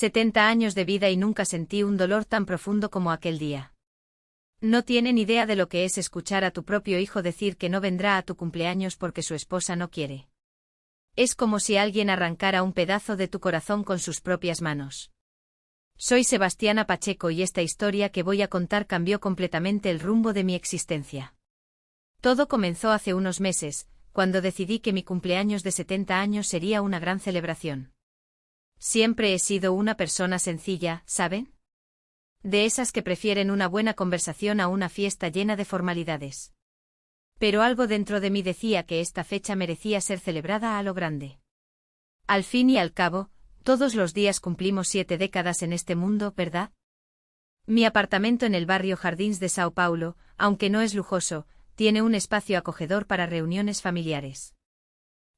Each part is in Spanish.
70 años de vida y nunca sentí un dolor tan profundo como aquel día. No tienen idea de lo que es escuchar a tu propio hijo decir que no vendrá a tu cumpleaños porque su esposa no quiere. Es como si alguien arrancara un pedazo de tu corazón con sus propias manos. Soy Sebastiana Pacheco y esta historia que voy a contar cambió completamente el rumbo de mi existencia. Todo comenzó hace unos meses, cuando decidí que mi cumpleaños de 70 años sería una gran celebración. Siempre he sido una persona sencilla, ¿saben? De esas que prefieren una buena conversación a una fiesta llena de formalidades. Pero algo dentro de mí decía que esta fecha merecía ser celebrada a lo grande. Al fin y al cabo, todos los días cumplimos 7 décadas en este mundo, ¿verdad? Mi apartamento en el barrio Jardins de Sao Paulo, aunque no es lujoso, tiene un espacio acogedor para reuniones familiares.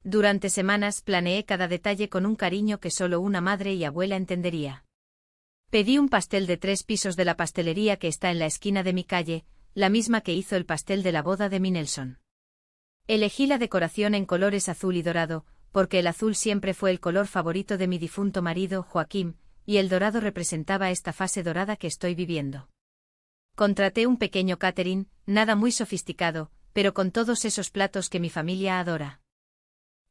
Durante semanas planeé cada detalle con un cariño que solo una madre y abuela entendería. Pedí un pastel de 3 pisos de la pastelería que está en la esquina de mi calle, la misma que hizo el pastel de la boda de mi Nelson. Elegí la decoración en colores azul y dorado, porque el azul siempre fue el color favorito de mi difunto marido, Joaquín, y el dorado representaba esta fase dorada que estoy viviendo. Contraté un pequeño catering, nada muy sofisticado, pero con todos esos platos que mi familia adora.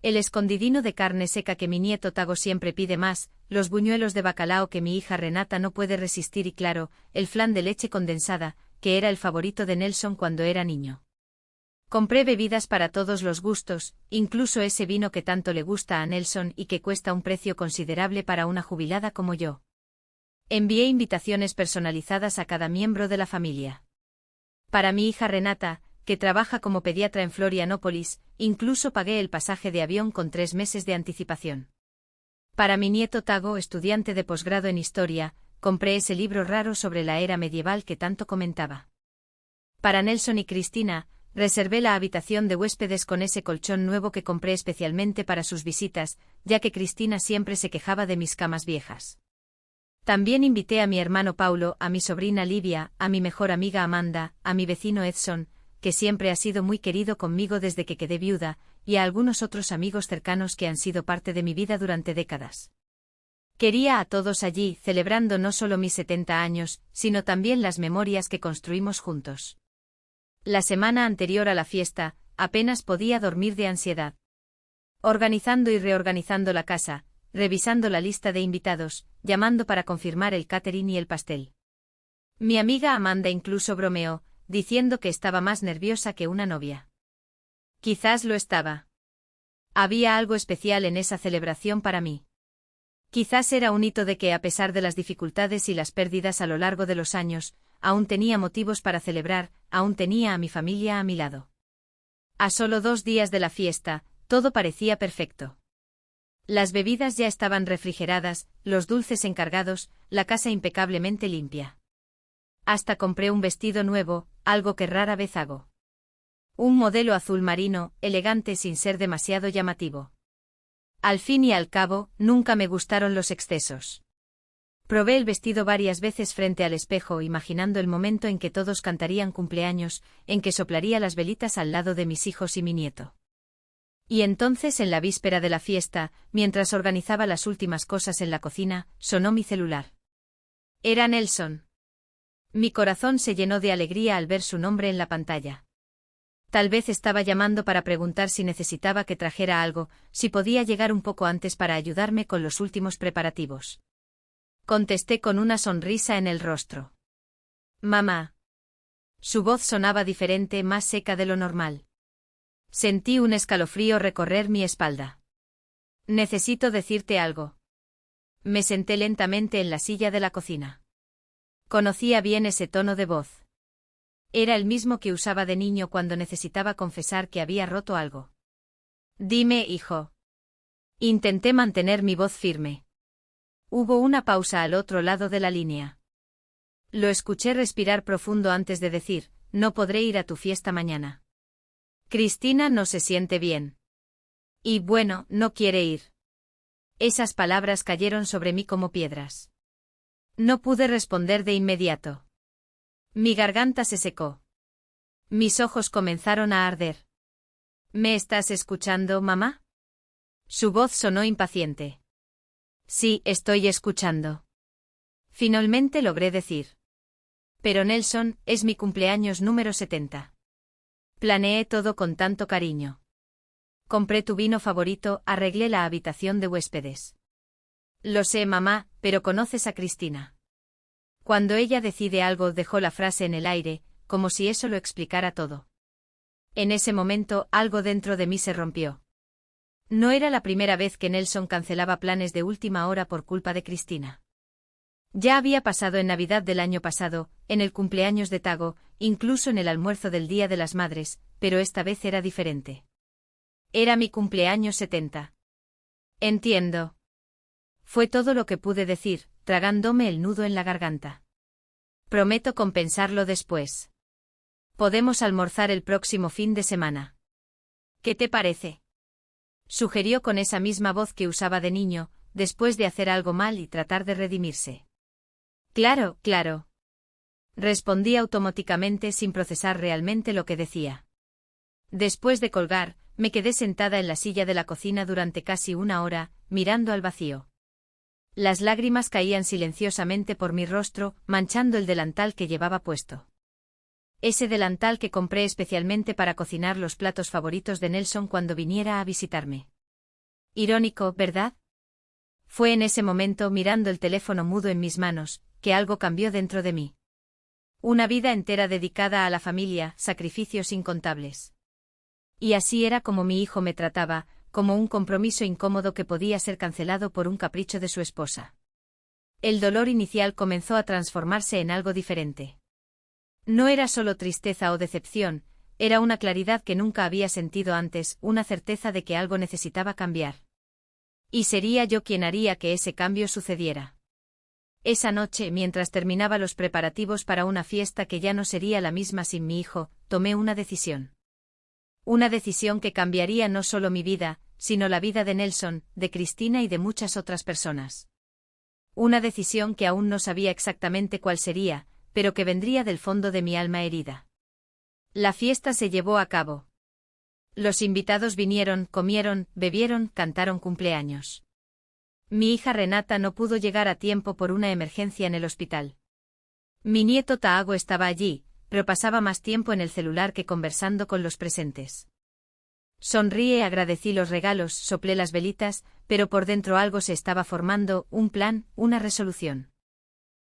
El escondidino de carne seca que mi nieto Tago siempre pide más, los buñuelos de bacalao que mi hija Renata no puede resistir y claro, el flan de leche condensada, que era el favorito de Nelson cuando era niño. Compré bebidas para todos los gustos, incluso ese vino que tanto le gusta a Nelson y que cuesta un precio considerable para una jubilada como yo. Envié invitaciones personalizadas a cada miembro de la familia. Para mi hija Renata, que trabaja como pediatra en Florianópolis, incluso pagué el pasaje de avión con 3 meses de anticipación. Para mi nieto Tago, estudiante de posgrado en historia, compré ese libro raro sobre la era medieval que tanto comentaba. Para Nelson y Cristina, reservé la habitación de huéspedes con ese colchón nuevo que compré especialmente para sus visitas, ya que Cristina siempre se quejaba de mis camas viejas. También invité a mi hermano Paulo, a mi sobrina Livia, a mi mejor amiga Amanda, a mi vecino Edson, que siempre ha sido muy querido conmigo desde que quedé viuda, y a algunos otros amigos cercanos que han sido parte de mi vida durante décadas. Quería a todos allí, celebrando no solo mis 70 años, sino también las memorias que construimos juntos. La semana anterior a la fiesta, apenas podía dormir de ansiedad. Organizando y reorganizando la casa, revisando la lista de invitados, llamando para confirmar el catering y el pastel. Mi amiga Amanda incluso bromeó, diciendo que estaba más nerviosa que una novia. Quizás lo estaba. Había algo especial en esa celebración para mí. Quizás era un hito de que, a pesar de las dificultades y las pérdidas a lo largo de los años, aún tenía motivos para celebrar, aún tenía a mi familia a mi lado. A solo 2 días de la fiesta, todo parecía perfecto. Las bebidas ya estaban refrigeradas, los dulces encargados, la casa impecablemente limpia. Hasta compré un vestido nuevo, algo que rara vez hago. Un modelo azul marino, elegante sin ser demasiado llamativo. Al fin y al cabo, nunca me gustaron los excesos. Probé el vestido varias veces frente al espejo, imaginando el momento en que todos cantarían cumpleaños, en que soplaría las velitas al lado de mis hijos y mi nieto. Y entonces, en la víspera de la fiesta, mientras organizaba las últimas cosas en la cocina, sonó mi celular. Era Nelson. Mi corazón se llenó de alegría al ver su nombre en la pantalla. Tal vez estaba llamando para preguntar si necesitaba que trajera algo, si podía llegar un poco antes para ayudarme con los últimos preparativos. Contesté con una sonrisa en el rostro. Mamá. Su voz sonaba diferente, más seca de lo normal. Sentí un escalofrío recorrer mi espalda. Necesito decirte algo. Me senté lentamente en la silla de la cocina. Conocía bien ese tono de voz. Era el mismo que usaba de niño cuando necesitaba confesar que había roto algo. Dime, hijo. Intenté mantener mi voz firme. Hubo una pausa al otro lado de la línea. Lo escuché respirar profundo antes de decir, no podré ir a tu fiesta mañana. Cristina no se siente bien. Y bueno, no quiere ir. Esas palabras cayeron sobre mí como piedras. No pude responder de inmediato. Mi garganta se secó. Mis ojos comenzaron a arder. ¿Me estás escuchando, mamá? Su voz sonó impaciente. Sí, estoy escuchando. Finalmente logré decir. Pero Nelson, es mi cumpleaños número 70. Planeé todo con tanto cariño. Compré tu vino favorito, arreglé la habitación de huéspedes. Lo sé, mamá, pero conoces a Cristina. Cuando ella decide algo, dejó la frase en el aire, como si eso lo explicara todo. En ese momento, algo dentro de mí se rompió. No era la primera vez que Nelson cancelaba planes de última hora por culpa de Cristina. Ya había pasado en Navidad del año pasado, en el cumpleaños de Tago, incluso en el almuerzo del Día de las Madres, pero esta vez era diferente. Era mi cumpleaños 70. Entiendo. Fue todo lo que pude decir, tragándome el nudo en la garganta. Prometo compensarlo después. Podemos almorzar el próximo fin de semana. ¿Qué te parece? Sugirió con esa misma voz que usaba de niño, después de hacer algo mal y tratar de redimirse. Claro, claro. Respondí automáticamente sin procesar realmente lo que decía. Después de colgar, me quedé sentada en la silla de la cocina durante casi una hora, mirando al vacío. Las lágrimas caían silenciosamente por mi rostro, manchando el delantal que llevaba puesto. Ese delantal que compré especialmente para cocinar los platos favoritos de Nelson cuando viniera a visitarme. Irónico, ¿verdad? Fue en ese momento, mirando el teléfono mudo en mis manos, que algo cambió dentro de mí. Una vida entera dedicada a la familia, sacrificios incontables. Y así era como mi hijo me trataba, como un compromiso incómodo que podía ser cancelado por un capricho de su esposa. El dolor inicial comenzó a transformarse en algo diferente. No era solo tristeza o decepción, era una claridad que nunca había sentido antes, una certeza de que algo necesitaba cambiar. Y sería yo quien haría que ese cambio sucediera. Esa noche, mientras terminaba los preparativos para una fiesta que ya no sería la misma sin mi hijo, tomé una decisión. Una decisión que cambiaría no solo mi vida, sino la vida de Nelson, de Cristina y de muchas otras personas. Una decisión que aún no sabía exactamente cuál sería, pero que vendría del fondo de mi alma herida. La fiesta se llevó a cabo. Los invitados vinieron, comieron, bebieron, cantaron cumpleaños. Mi hija Renata no pudo llegar a tiempo por una emergencia en el hospital. Mi nieto Taago estaba allí, pero pasaba más tiempo en el celular que conversando con los presentes. Sonríe, agradecí los regalos, soplé las velitas, pero por dentro algo se estaba formando, un plan, una resolución.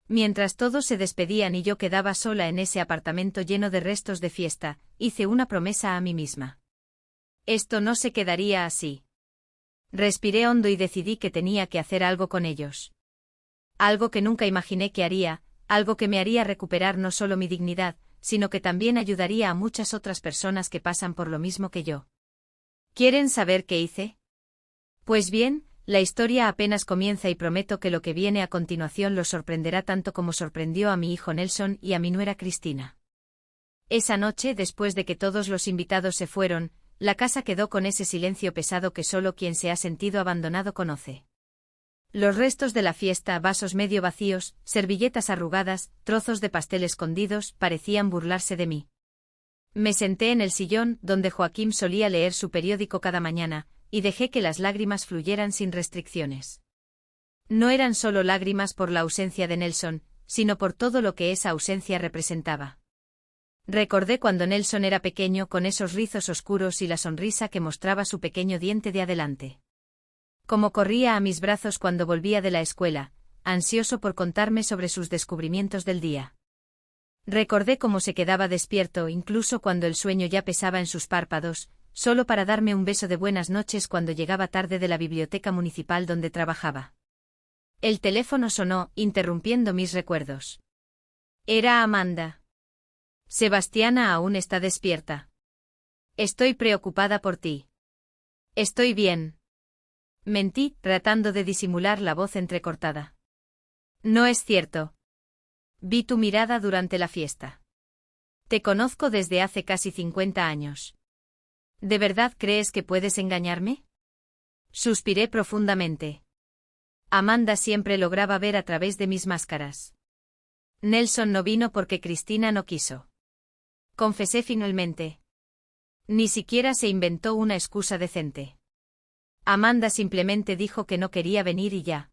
Mientras todos se despedían y yo quedaba sola en ese apartamento lleno de restos de fiesta, hice una promesa a mí misma. Esto no se quedaría así. Respiré hondo y decidí que tenía que hacer algo con ellos. Algo que nunca imaginé que haría, algo que me haría recuperar no solo mi dignidad, sino que también ayudaría a muchas otras personas que pasan por lo mismo que yo. ¿Quieren saber qué hice? Pues bien, la historia apenas comienza y prometo que lo que viene a continuación los sorprenderá tanto como sorprendió a mi hijo Nelson y a mi nuera Cristina. Esa noche, después de que todos los invitados se fueron, la casa quedó con ese silencio pesado que solo quien se ha sentido abandonado conoce. Los restos de la fiesta, vasos medio vacíos, servilletas arrugadas, trozos de pastel escondidos, parecían burlarse de mí. Me senté en el sillón, donde Joaquín solía leer su periódico cada mañana, y dejé que las lágrimas fluyeran sin restricciones. No eran solo lágrimas por la ausencia de Nelson, sino por todo lo que esa ausencia representaba. Recordé cuando Nelson era pequeño con esos rizos oscuros y la sonrisa que mostraba su pequeño diente de adelante. Cómo corría a mis brazos cuando volvía de la escuela, ansioso por contarme sobre sus descubrimientos del día. Recordé cómo se quedaba despierto incluso cuando el sueño ya pesaba en sus párpados, solo para darme un beso de buenas noches cuando llegaba tarde de la biblioteca municipal donde trabajaba. El teléfono sonó, interrumpiendo mis recuerdos. Era Amanda. Sebastiana aún está despierta. Estoy preocupada por ti. Estoy bien. Mentí, tratando de disimular la voz entrecortada. No es cierto. Vi tu mirada durante la fiesta. Te conozco desde hace casi 50 años. ¿De verdad crees que puedes engañarme? Suspiré profundamente. Amanda siempre lograba ver a través de mis máscaras. Nelson no vino porque Cristina no quiso. Confesé finalmente. Ni siquiera se inventó una excusa decente. Amanda simplemente dijo que no quería venir y ya.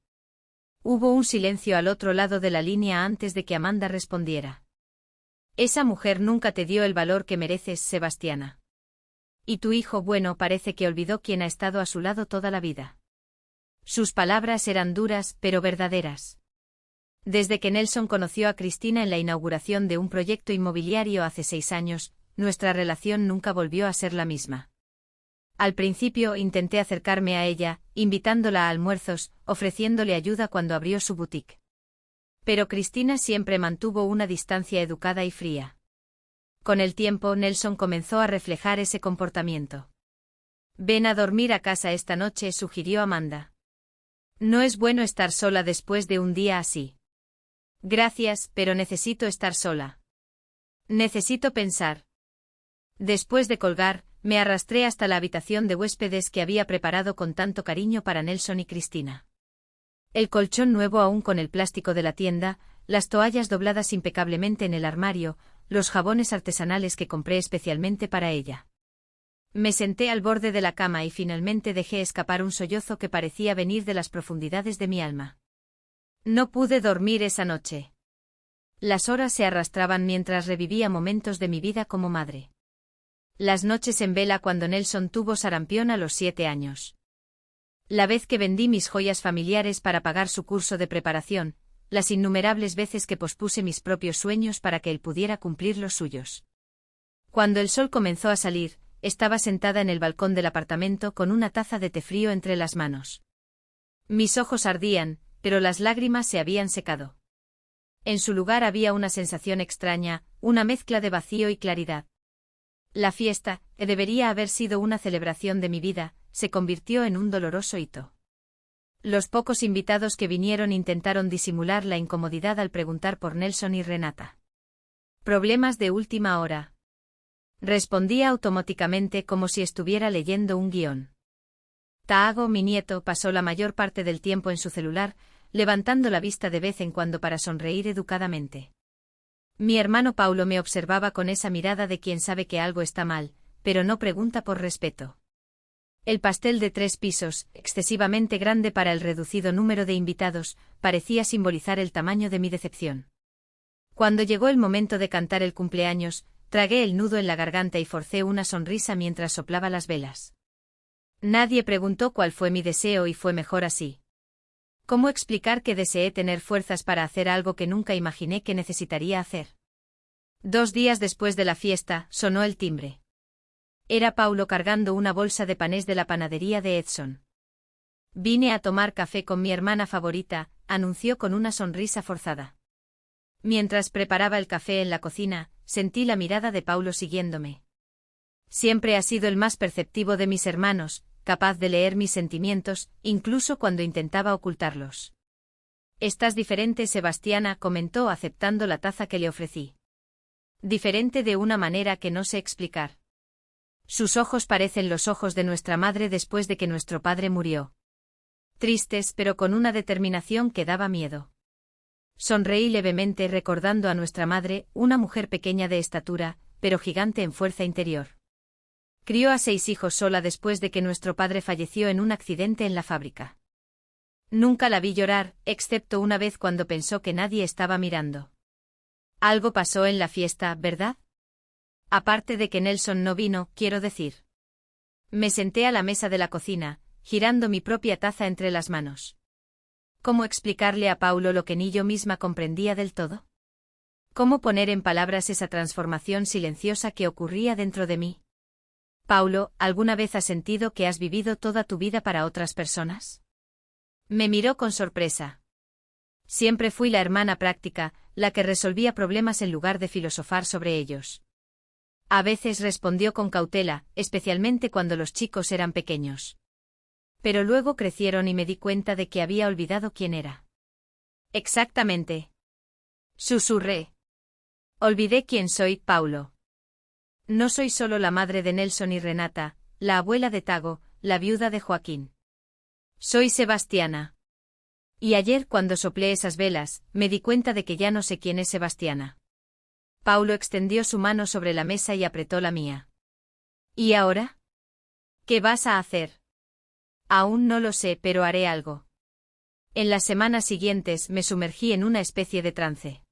Hubo un silencio al otro lado de la línea antes de que Amanda respondiera. Esa mujer nunca te dio el valor que mereces, Sebastiana. Y tu hijo bueno parece que olvidó quién ha estado a su lado toda la vida. Sus palabras eran duras, pero verdaderas. Desde que Nelson conoció a Cristina en la inauguración de un proyecto inmobiliario hace 6 años, nuestra relación nunca volvió a ser la misma. Al principio intenté acercarme a ella, invitándola a almuerzos, ofreciéndole ayuda cuando abrió su boutique. Pero Cristina siempre mantuvo una distancia educada y fría. Con el tiempo Nelson comenzó a reflejar ese comportamiento. «Ven a dormir a casa esta noche», sugirió Amanda. «No es bueno estar sola después de un día así». «Gracias, pero necesito estar sola. Necesito pensar». Después de colgar, me arrastré hasta la habitación de huéspedes que había preparado con tanto cariño para Nelson y Cristina. El colchón nuevo aún con el plástico de la tienda, las toallas dobladas impecablemente en el armario, los jabones artesanales que compré especialmente para ella. Me senté al borde de la cama y finalmente dejé escapar un sollozo que parecía venir de las profundidades de mi alma. No pude dormir esa noche. Las horas se arrastraban mientras revivía momentos de mi vida como madre. Las noches en vela cuando Nelson tuvo sarampión a los 7 años. La vez que vendí mis joyas familiares para pagar su curso de preparación, las innumerables veces que pospuse mis propios sueños para que él pudiera cumplir los suyos. Cuando el sol comenzó a salir, estaba sentada en el balcón del apartamento con una taza de té frío entre las manos. Mis ojos ardían, pero las lágrimas se habían secado. En su lugar había una sensación extraña, una mezcla de vacío y claridad. La fiesta, que debería haber sido una celebración de mi vida, se convirtió en un doloroso hito. Los pocos invitados que vinieron intentaron disimular la incomodidad al preguntar por Nelson y Renata. «Problemas de última hora». Respondía automáticamente como si estuviera leyendo un guión. Taago, mi nieto, pasó la mayor parte del tiempo en su celular, levantando la vista de vez en cuando para sonreír educadamente. Mi hermano Paulo me observaba con esa mirada de quien sabe que algo está mal, pero no pregunta por respeto. El pastel de 3 pisos, excesivamente grande para el reducido número de invitados, parecía simbolizar el tamaño de mi decepción. Cuando llegó el momento de cantar el cumpleaños, tragué el nudo en la garganta y forcé una sonrisa mientras soplaba las velas. Nadie preguntó cuál fue mi deseo y fue mejor así. ¿Cómo explicar que deseé tener fuerzas para hacer algo que nunca imaginé que necesitaría hacer? 2 días después de la fiesta, sonó el timbre. Era Paulo cargando una bolsa de panés de la panadería de Edson. «Vine a tomar café con mi hermana favorita», anunció con una sonrisa forzada. Mientras preparaba el café en la cocina, sentí la mirada de Paulo siguiéndome. Siempre ha sido el más perceptivo de mis hermanos, capaz de leer mis sentimientos, incluso cuando intentaba ocultarlos. «Estás diferente, Sebastiana», comentó aceptando la taza que le ofrecí. «Diferente de una manera que no sé explicar. Sus ojos parecen los ojos de nuestra madre después de que nuestro padre murió. Tristes pero con una determinación que daba miedo». Sonreí levemente recordando a nuestra madre, una mujer pequeña de estatura, pero gigante en fuerza interior. Crió a 6 hijos sola después de que nuestro padre falleció en un accidente en la fábrica. Nunca la vi llorar, excepto una vez cuando pensó que nadie estaba mirando. Algo pasó en la fiesta, ¿verdad? Aparte de que Nelson no vino, quiero decir. Me senté a la mesa de la cocina, girando mi propia taza entre las manos. ¿Cómo explicarle a Paulo lo que ni yo misma comprendía del todo? ¿Cómo poner en palabras esa transformación silenciosa que ocurría dentro de mí? «Paulo, ¿alguna vez has sentido que has vivido toda tu vida para otras personas?». Me miró con sorpresa. Siempre fui la hermana práctica, la que resolvía problemas en lugar de filosofar sobre ellos. A veces respondió con cautela, especialmente cuando los chicos eran pequeños. Pero luego crecieron y me di cuenta de que había olvidado quién era. «Exactamente», susurré. «Olvidé quién soy, Paulo. No soy solo la madre de Nelson y Renata, la abuela de Tago, la viuda de Joaquín. Soy Sebastiana. Y ayer cuando soplé esas velas, me di cuenta de que ya no sé quién es Sebastiana». Paulo extendió su mano sobre la mesa y apretó la mía. «¿Y ahora? ¿Qué vas a hacer?». «Aún no lo sé, pero haré algo». En las semanas siguientes me sumergí en una especie de trance.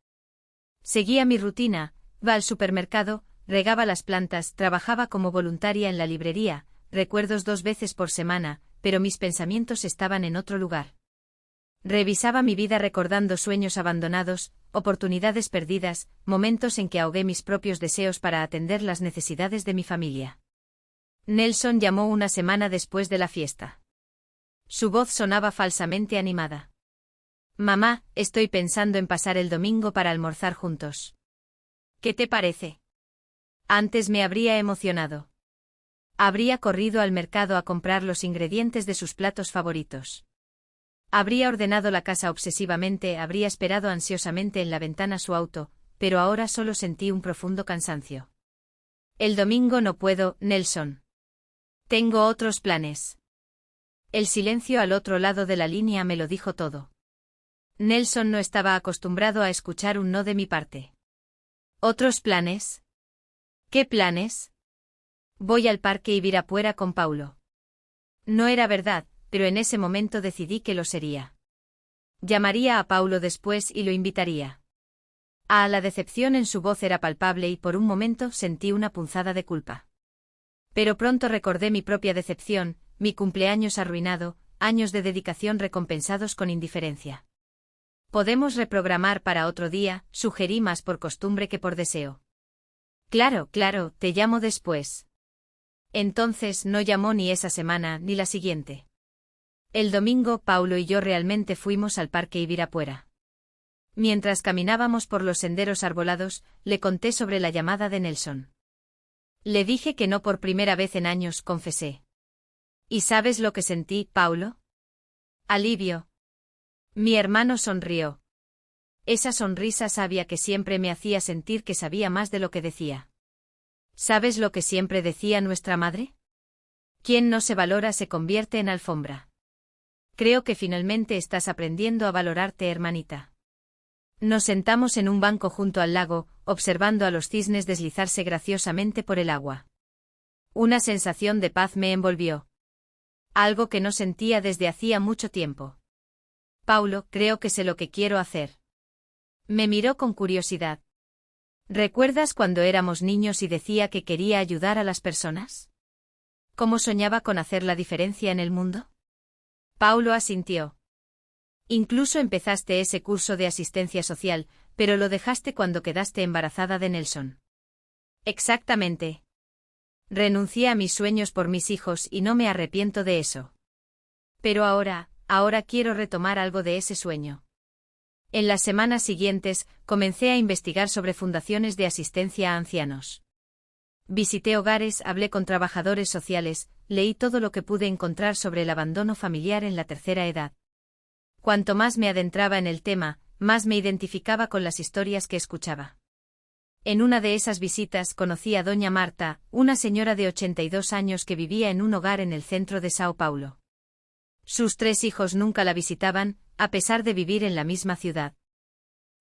Seguía mi rutina, iba al supermercado, regaba las plantas, trabajaba como voluntaria en la librería, recuerdos 2 veces por semana, pero mis pensamientos estaban en otro lugar. Revisaba mi vida recordando sueños abandonados, oportunidades perdidas, momentos en que ahogué mis propios deseos para atender las necesidades de mi familia. Nelson llamó una semana después de la fiesta. Su voz sonaba falsamente animada. Mamá, estoy pensando en pasar el domingo para almorzar juntos. ¿Qué te parece? Antes me habría emocionado. Habría corrido al mercado a comprar los ingredientes de sus platos favoritos. Habría ordenado la casa obsesivamente, habría esperado ansiosamente en la ventana su auto, pero ahora solo sentí un profundo cansancio. El domingo no puedo, Nelson. Tengo otros planes. El silencio al otro lado de la línea me lo dijo todo. Nelson no estaba acostumbrado a escuchar un no de mi parte. ¿Otros planes? ¿Qué planes? Voy al parque Ibirapuera con Paulo. No era verdad, pero en ese momento decidí que lo sería. Llamaría a Paulo después y lo invitaría. La decepción en su voz era palpable y por un momento sentí una punzada de culpa. Pero pronto recordé mi propia decepción, mi cumpleaños arruinado, años de dedicación recompensados con indiferencia. Podemos reprogramar para otro día, sugerí más por costumbre que por deseo. Claro, claro, te llamo después. Entonces no llamó ni esa semana ni la siguiente. El domingo Paulo y yo realmente fuimos al parque Ibirapuera. Mientras caminábamos por los senderos arbolados, le conté sobre la llamada de Nelson. Le dije que no por primera vez en años, confesé. ¿Y sabes lo que sentí, Paulo? Alivio. Mi hermano sonrió. Esa sonrisa sabia que siempre me hacía sentir que sabía más de lo que decía. ¿Sabes lo que siempre decía nuestra madre? Quien no se valora se convierte en alfombra. Creo que finalmente estás aprendiendo a valorarte, hermanita. Nos sentamos en un banco junto al lago, observando a los cisnes deslizarse graciosamente por el agua. Una sensación de paz me envolvió. Algo que no sentía desde hacía mucho tiempo. Paulo, creo que sé lo que quiero hacer. Me miró con curiosidad. ¿Recuerdas cuando éramos niños y decía que quería ayudar a las personas? ¿Cómo soñaba con hacer la diferencia en el mundo? Paulo asintió. Incluso empezaste ese curso de asistencia social, pero lo dejaste cuando quedaste embarazada de Nelson. Exactamente. Renuncié a mis sueños por mis hijos y no me arrepiento de eso. Pero ahora quiero retomar algo de ese sueño. En las semanas siguientes, comencé a investigar sobre fundaciones de asistencia a ancianos. Visité hogares, hablé con trabajadores sociales, leí todo lo que pude encontrar sobre el abandono familiar en la tercera edad. Cuanto más me adentraba en el tema, más me identificaba con las historias que escuchaba. En una de esas visitas conocí a doña Marta, una señora de 82 años que vivía en un hogar en el centro de Sao Paulo. Sus 3 hijos nunca la visitaban, a pesar de vivir en la misma ciudad.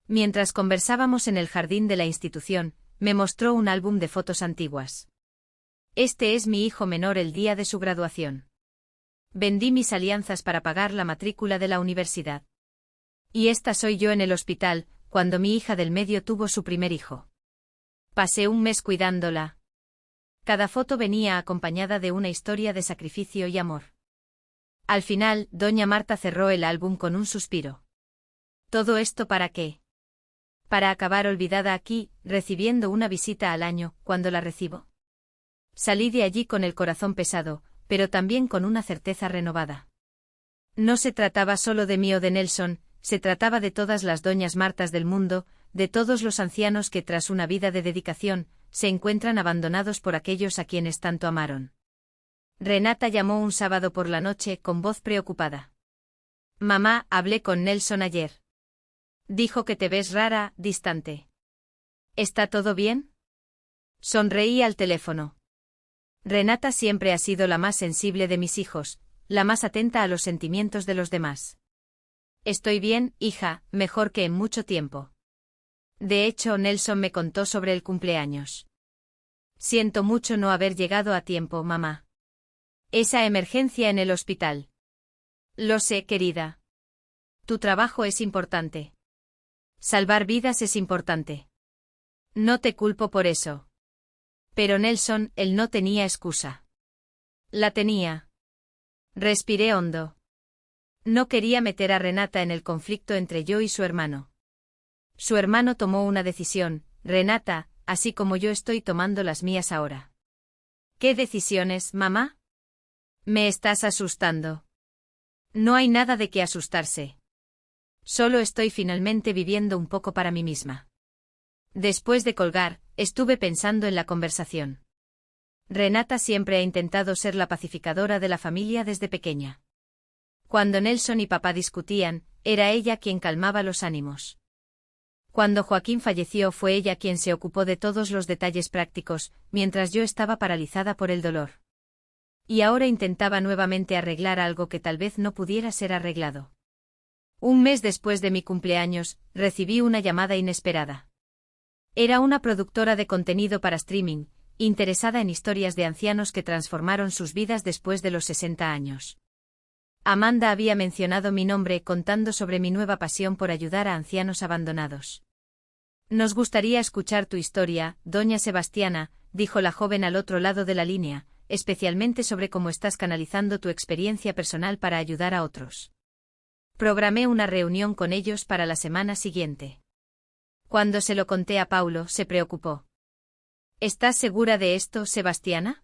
Mientras conversábamos en el jardín de la institución, me mostró un álbum de fotos antiguas. Este es mi hijo menor el día de su graduación. Vendí mis alianzas para pagar la matrícula de la universidad. Y esta soy yo en el hospital, cuando mi hija del medio tuvo su primer hijo. Pasé un mes cuidándola. Cada foto venía acompañada de una historia de sacrificio y amor. Al final, doña Marta cerró el álbum con un suspiro. ¿Todo esto para qué? Para acabar olvidada aquí, recibiendo una visita al año, cuando la recibo. Salí de allí con el corazón pesado, pero también con una certeza renovada. No se trataba solo de mí o de Nelson, se trataba de todas las doñas Martas del mundo, de todos los ancianos que tras una vida de dedicación, se encuentran abandonados por aquellos a quienes tanto amaron. Renata llamó un sábado por la noche con voz preocupada. Mamá, hablé con Nelson ayer. Dijo que te ves rara, distante. ¿Está todo bien? Sonreí al teléfono. Renata siempre ha sido la más sensible de mis hijos, la más atenta a los sentimientos de los demás. Estoy bien, hija, mejor que en mucho tiempo. De hecho, Nelson me contó sobre el cumpleaños. Siento mucho no haber llegado a tiempo, mamá. Esa emergencia en el hospital. Lo sé, querida. Tu trabajo es importante. Salvar vidas es importante. No te culpo por eso. Pero Nelson, él no tenía excusa. La tenía. Respiré hondo. No quería meter a Renata en el conflicto entre yo y su hermano. Su hermano tomó una decisión, Renata, así como yo estoy tomando las mías ahora. ¿Qué decisiones, mamá? Me estás asustando. No hay nada de qué asustarse. Solo estoy finalmente viviendo un poco para mí misma. Después de colgar, estuve pensando en la conversación. Renata siempre ha intentado ser la pacificadora de la familia desde pequeña. Cuando Nelson y papá discutían, era ella quien calmaba los ánimos. Cuando Joaquín falleció fue ella quien se ocupó de todos los detalles prácticos, mientras yo estaba paralizada por el dolor. Y ahora intentaba nuevamente arreglar algo que tal vez no pudiera ser arreglado. Un mes después de mi cumpleaños, recibí una llamada inesperada. Era una productora de contenido para streaming, interesada en historias de ancianos que transformaron sus vidas después de los 60 años. Amanda había mencionado mi nombre contando sobre mi nueva pasión por ayudar a ancianos abandonados. Nos gustaría escuchar tu historia, doña Sebastiana, dijo la joven al otro lado de la línea, especialmente sobre cómo estás canalizando tu experiencia personal para ayudar a otros. Programé una reunión con ellos para la semana siguiente. Cuando se lo conté a Paulo, se preocupó. ¿Estás segura de esto, Sebastiana?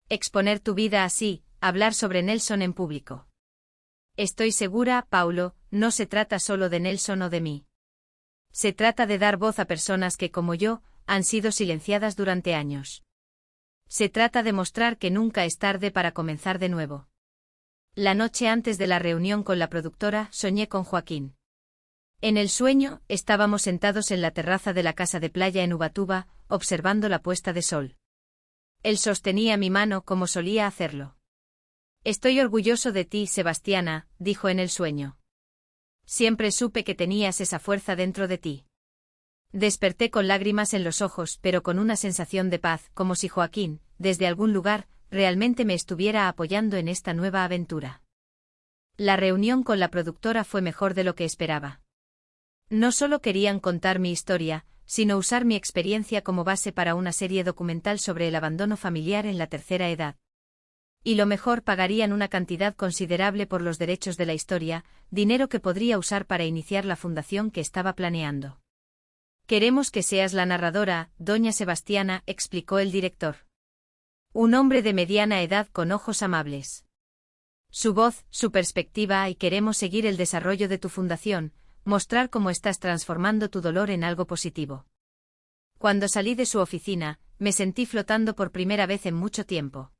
Exponer tu vida así, hablar sobre Nelson en público. Estoy segura, Paulo, no se trata solo de Nelson o de mí. Se trata de dar voz a personas que, como yo, han sido silenciadas durante años. Se trata de mostrar que nunca es tarde para comenzar de nuevo. La noche antes de la reunión con la productora, soñé con Joaquín. En el sueño, estábamos sentados en la terraza de la casa de playa en Ubatuba, observando la puesta de sol. Él sostenía mi mano como solía hacerlo. Estoy orgulloso de ti, Sebastiana, dijo en el sueño. Siempre supe que tenías esa fuerza dentro de ti. Desperté con lágrimas en los ojos, pero con una sensación de paz, como si Joaquín, desde algún lugar, realmente me estuviera apoyando en esta nueva aventura. La reunión con la productora fue mejor de lo que esperaba. No solo querían contar mi historia, sino usar mi experiencia como base para una serie documental sobre el abandono familiar en la tercera edad. Y lo mejor, pagarían una cantidad considerable por los derechos de la historia, dinero que podría usar para iniciar la fundación que estaba planeando. Queremos que seas la narradora, doña Sebastiana, explicó el director. Un hombre de mediana edad con ojos amables. Su voz, su perspectiva, y queremos seguir el desarrollo de tu fundación, mostrar cómo estás transformando tu dolor en algo positivo. Cuando salí de su oficina, me sentí flotando por primera vez en mucho tiempo.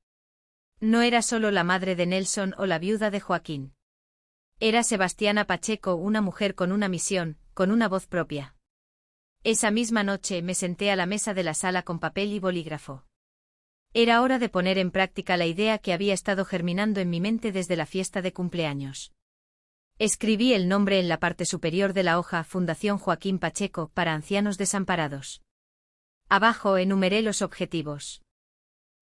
No era solo la madre de Nelson o la viuda de Joaquín. Era Sebastiana Pacheco, una mujer con una misión, con una voz propia. Esa misma noche me senté a la mesa de la sala con papel y bolígrafo. Era hora de poner en práctica la idea que había estado germinando en mi mente desde la fiesta de cumpleaños. Escribí el nombre en la parte superior de la hoja, Fundación Joaquín Pacheco para ancianos desamparados. Abajo enumeré los objetivos.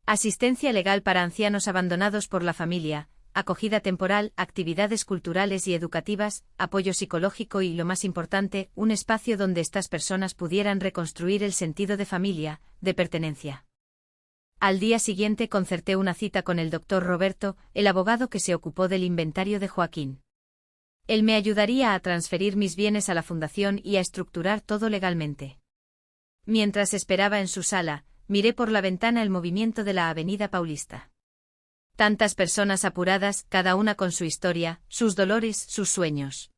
Asistencia legal para ancianos abandonados por la familia, acogida temporal, actividades culturales y educativas, apoyo psicológico y, lo más importante, un espacio donde estas personas pudieran reconstruir el sentido de familia, de pertenencia. Al día siguiente concerté una cita con el doctor Roberto, el abogado que se ocupó del inventario de Joaquín. Él me ayudaría a transferir mis bienes a la fundación y a estructurar todo legalmente. Mientras esperaba en su sala, miré por la ventana el movimiento de la Avenida Paulista. Tantas personas apuradas, cada una con su historia, sus dolores, sus sueños.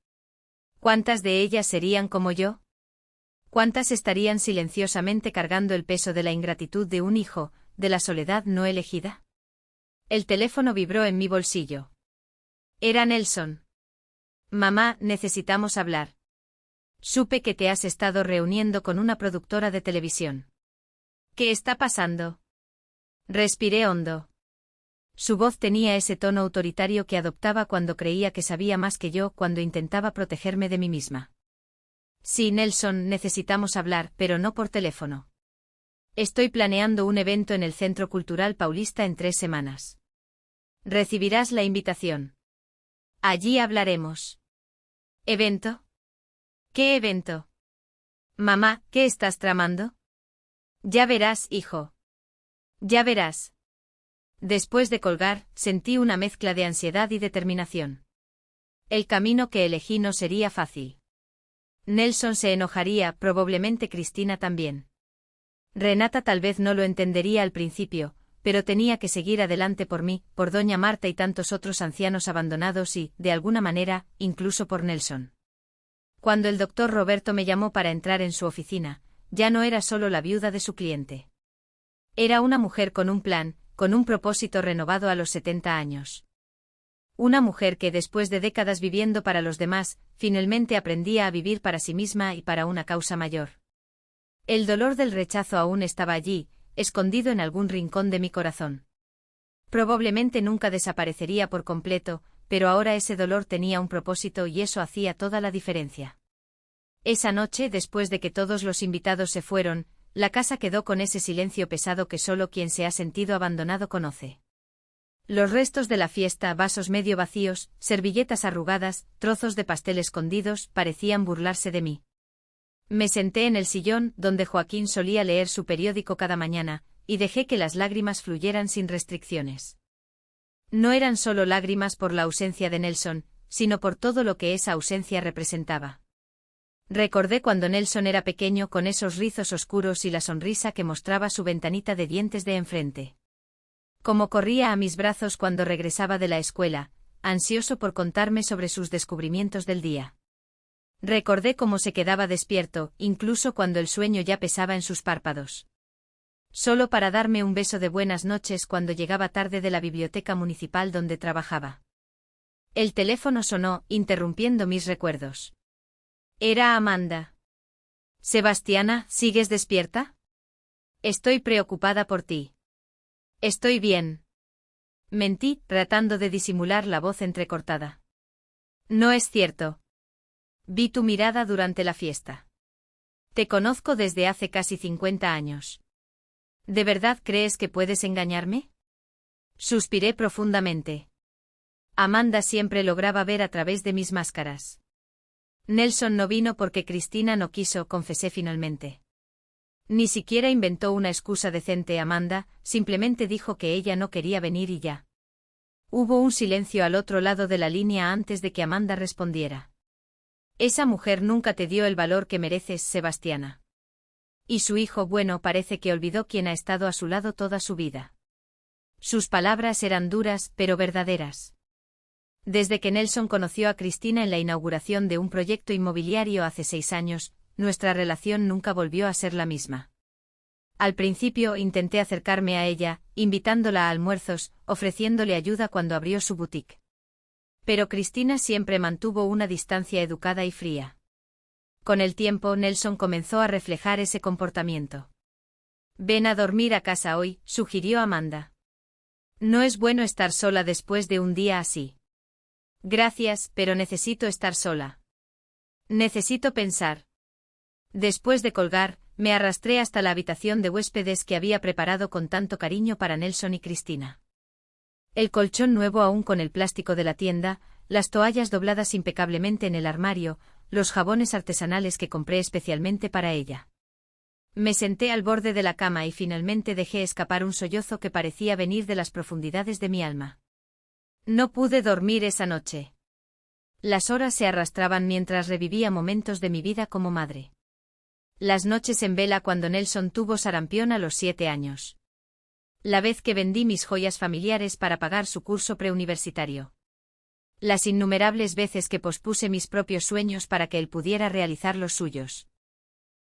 ¿Cuántas de ellas serían como yo? ¿Cuántas estarían silenciosamente cargando el peso de la ingratitud de un hijo, de la soledad no elegida? El teléfono vibró en mi bolsillo. Era Nelson. Mamá, necesitamos hablar. Supe que te has estado reuniendo con una productora de televisión. ¿Qué está pasando? Respiré hondo. Su voz tenía ese tono autoritario que adoptaba cuando creía que sabía más que yo, cuando intentaba protegerme de mí misma. Sí, Nelson, necesitamos hablar, pero no por teléfono. Estoy planeando un evento en el Centro Cultural Paulista en 3 semanas. Recibirás la invitación. Allí hablaremos. ¿Evento? ¿Qué evento? Mamá, ¿qué estás tramando? Ya verás, hijo. Ya verás. Después de colgar, sentí una mezcla de ansiedad y determinación. El camino que elegí no sería fácil. Nelson se enojaría, probablemente Cristina también. Renata tal vez no lo entendería al principio, pero tenía que seguir adelante por mí, por doña Marta y tantos otros ancianos abandonados y, de alguna manera, incluso por Nelson. Cuando el doctor Roberto me llamó para entrar en su oficina, ya no era solo la viuda de su cliente. Era una mujer con un plan, con un propósito renovado a los 70 años. Una mujer que después de décadas viviendo para los demás, finalmente aprendía a vivir para sí misma y para una causa mayor. El dolor del rechazo aún estaba allí, escondido en algún rincón de mi corazón. Probablemente nunca desaparecería por completo, pero ahora ese dolor tenía un propósito y eso hacía toda la diferencia. Esa noche, después de que todos los invitados se fueron, la casa quedó con ese silencio pesado que solo quien se ha sentido abandonado conoce. Los restos de la fiesta, vasos medio vacíos, servilletas arrugadas, trozos de pastel escondidos, parecían burlarse de mí. Me senté en el sillón, donde Joaquín solía leer su periódico cada mañana, y dejé que las lágrimas fluyeran sin restricciones. No eran solo lágrimas por la ausencia de Nelson, sino por todo lo que esa ausencia representaba. Recordé cuando Nelson era pequeño con esos rizos oscuros y la sonrisa que mostraba su ventanita de dientes de enfrente. Cómo corría a mis brazos cuando regresaba de la escuela, ansioso por contarme sobre sus descubrimientos del día. Recordé cómo se quedaba despierto, incluso cuando el sueño ya pesaba en sus párpados. Solo para darme un beso de buenas noches cuando llegaba tarde de la biblioteca municipal donde trabajaba. El teléfono sonó, interrumpiendo mis recuerdos. Era Amanda. Sebastiana, ¿sigues despierta? Estoy preocupada por ti. Estoy bien. Mentí, tratando de disimular la voz entrecortada. No es cierto. Vi tu mirada durante la fiesta. Te conozco desde hace casi 50 años. ¿De verdad crees que puedes engañarme? Suspiré profundamente. Amanda siempre lograba ver a través de mis máscaras. Nelson no vino porque Cristina no quiso, confesé finalmente. Ni siquiera inventó una excusa decente, Amanda, simplemente dijo que ella no quería venir y ya. Hubo un silencio al otro lado de la línea antes de que Amanda respondiera. Esa mujer nunca te dio el valor que mereces, Sebastiana. Y su hijo bueno parece que olvidó quién ha estado a su lado toda su vida. Sus palabras eran duras, pero verdaderas. Desde que Nelson conoció a Cristina en la inauguración de un proyecto inmobiliario hace 6 años, nuestra relación nunca volvió a ser la misma. Al principio intenté acercarme a ella, invitándola a almuerzos, ofreciéndole ayuda cuando abrió su boutique. Pero Cristina siempre mantuvo una distancia educada y fría. Con el tiempo Nelson comenzó a reflejar ese comportamiento. Ven a dormir a casa hoy, sugirió Amanda. No es bueno estar sola después de un día así. Gracias, pero necesito estar sola. Necesito pensar. Después de colgar, me arrastré hasta la habitación de huéspedes que había preparado con tanto cariño para Nelson y Cristina. El colchón nuevo aún con el plástico de la tienda, las toallas dobladas impecablemente en el armario, los jabones artesanales que compré especialmente para ella. Me senté al borde de la cama y finalmente dejé escapar un sollozo que parecía venir de las profundidades de mi alma. No pude dormir esa noche. Las horas se arrastraban mientras revivía momentos de mi vida como madre. Las noches en vela cuando Nelson tuvo sarampión a los 7 años. La vez que vendí mis joyas familiares para pagar su curso preuniversitario. Las innumerables veces que pospuse mis propios sueños para que él pudiera realizar los suyos.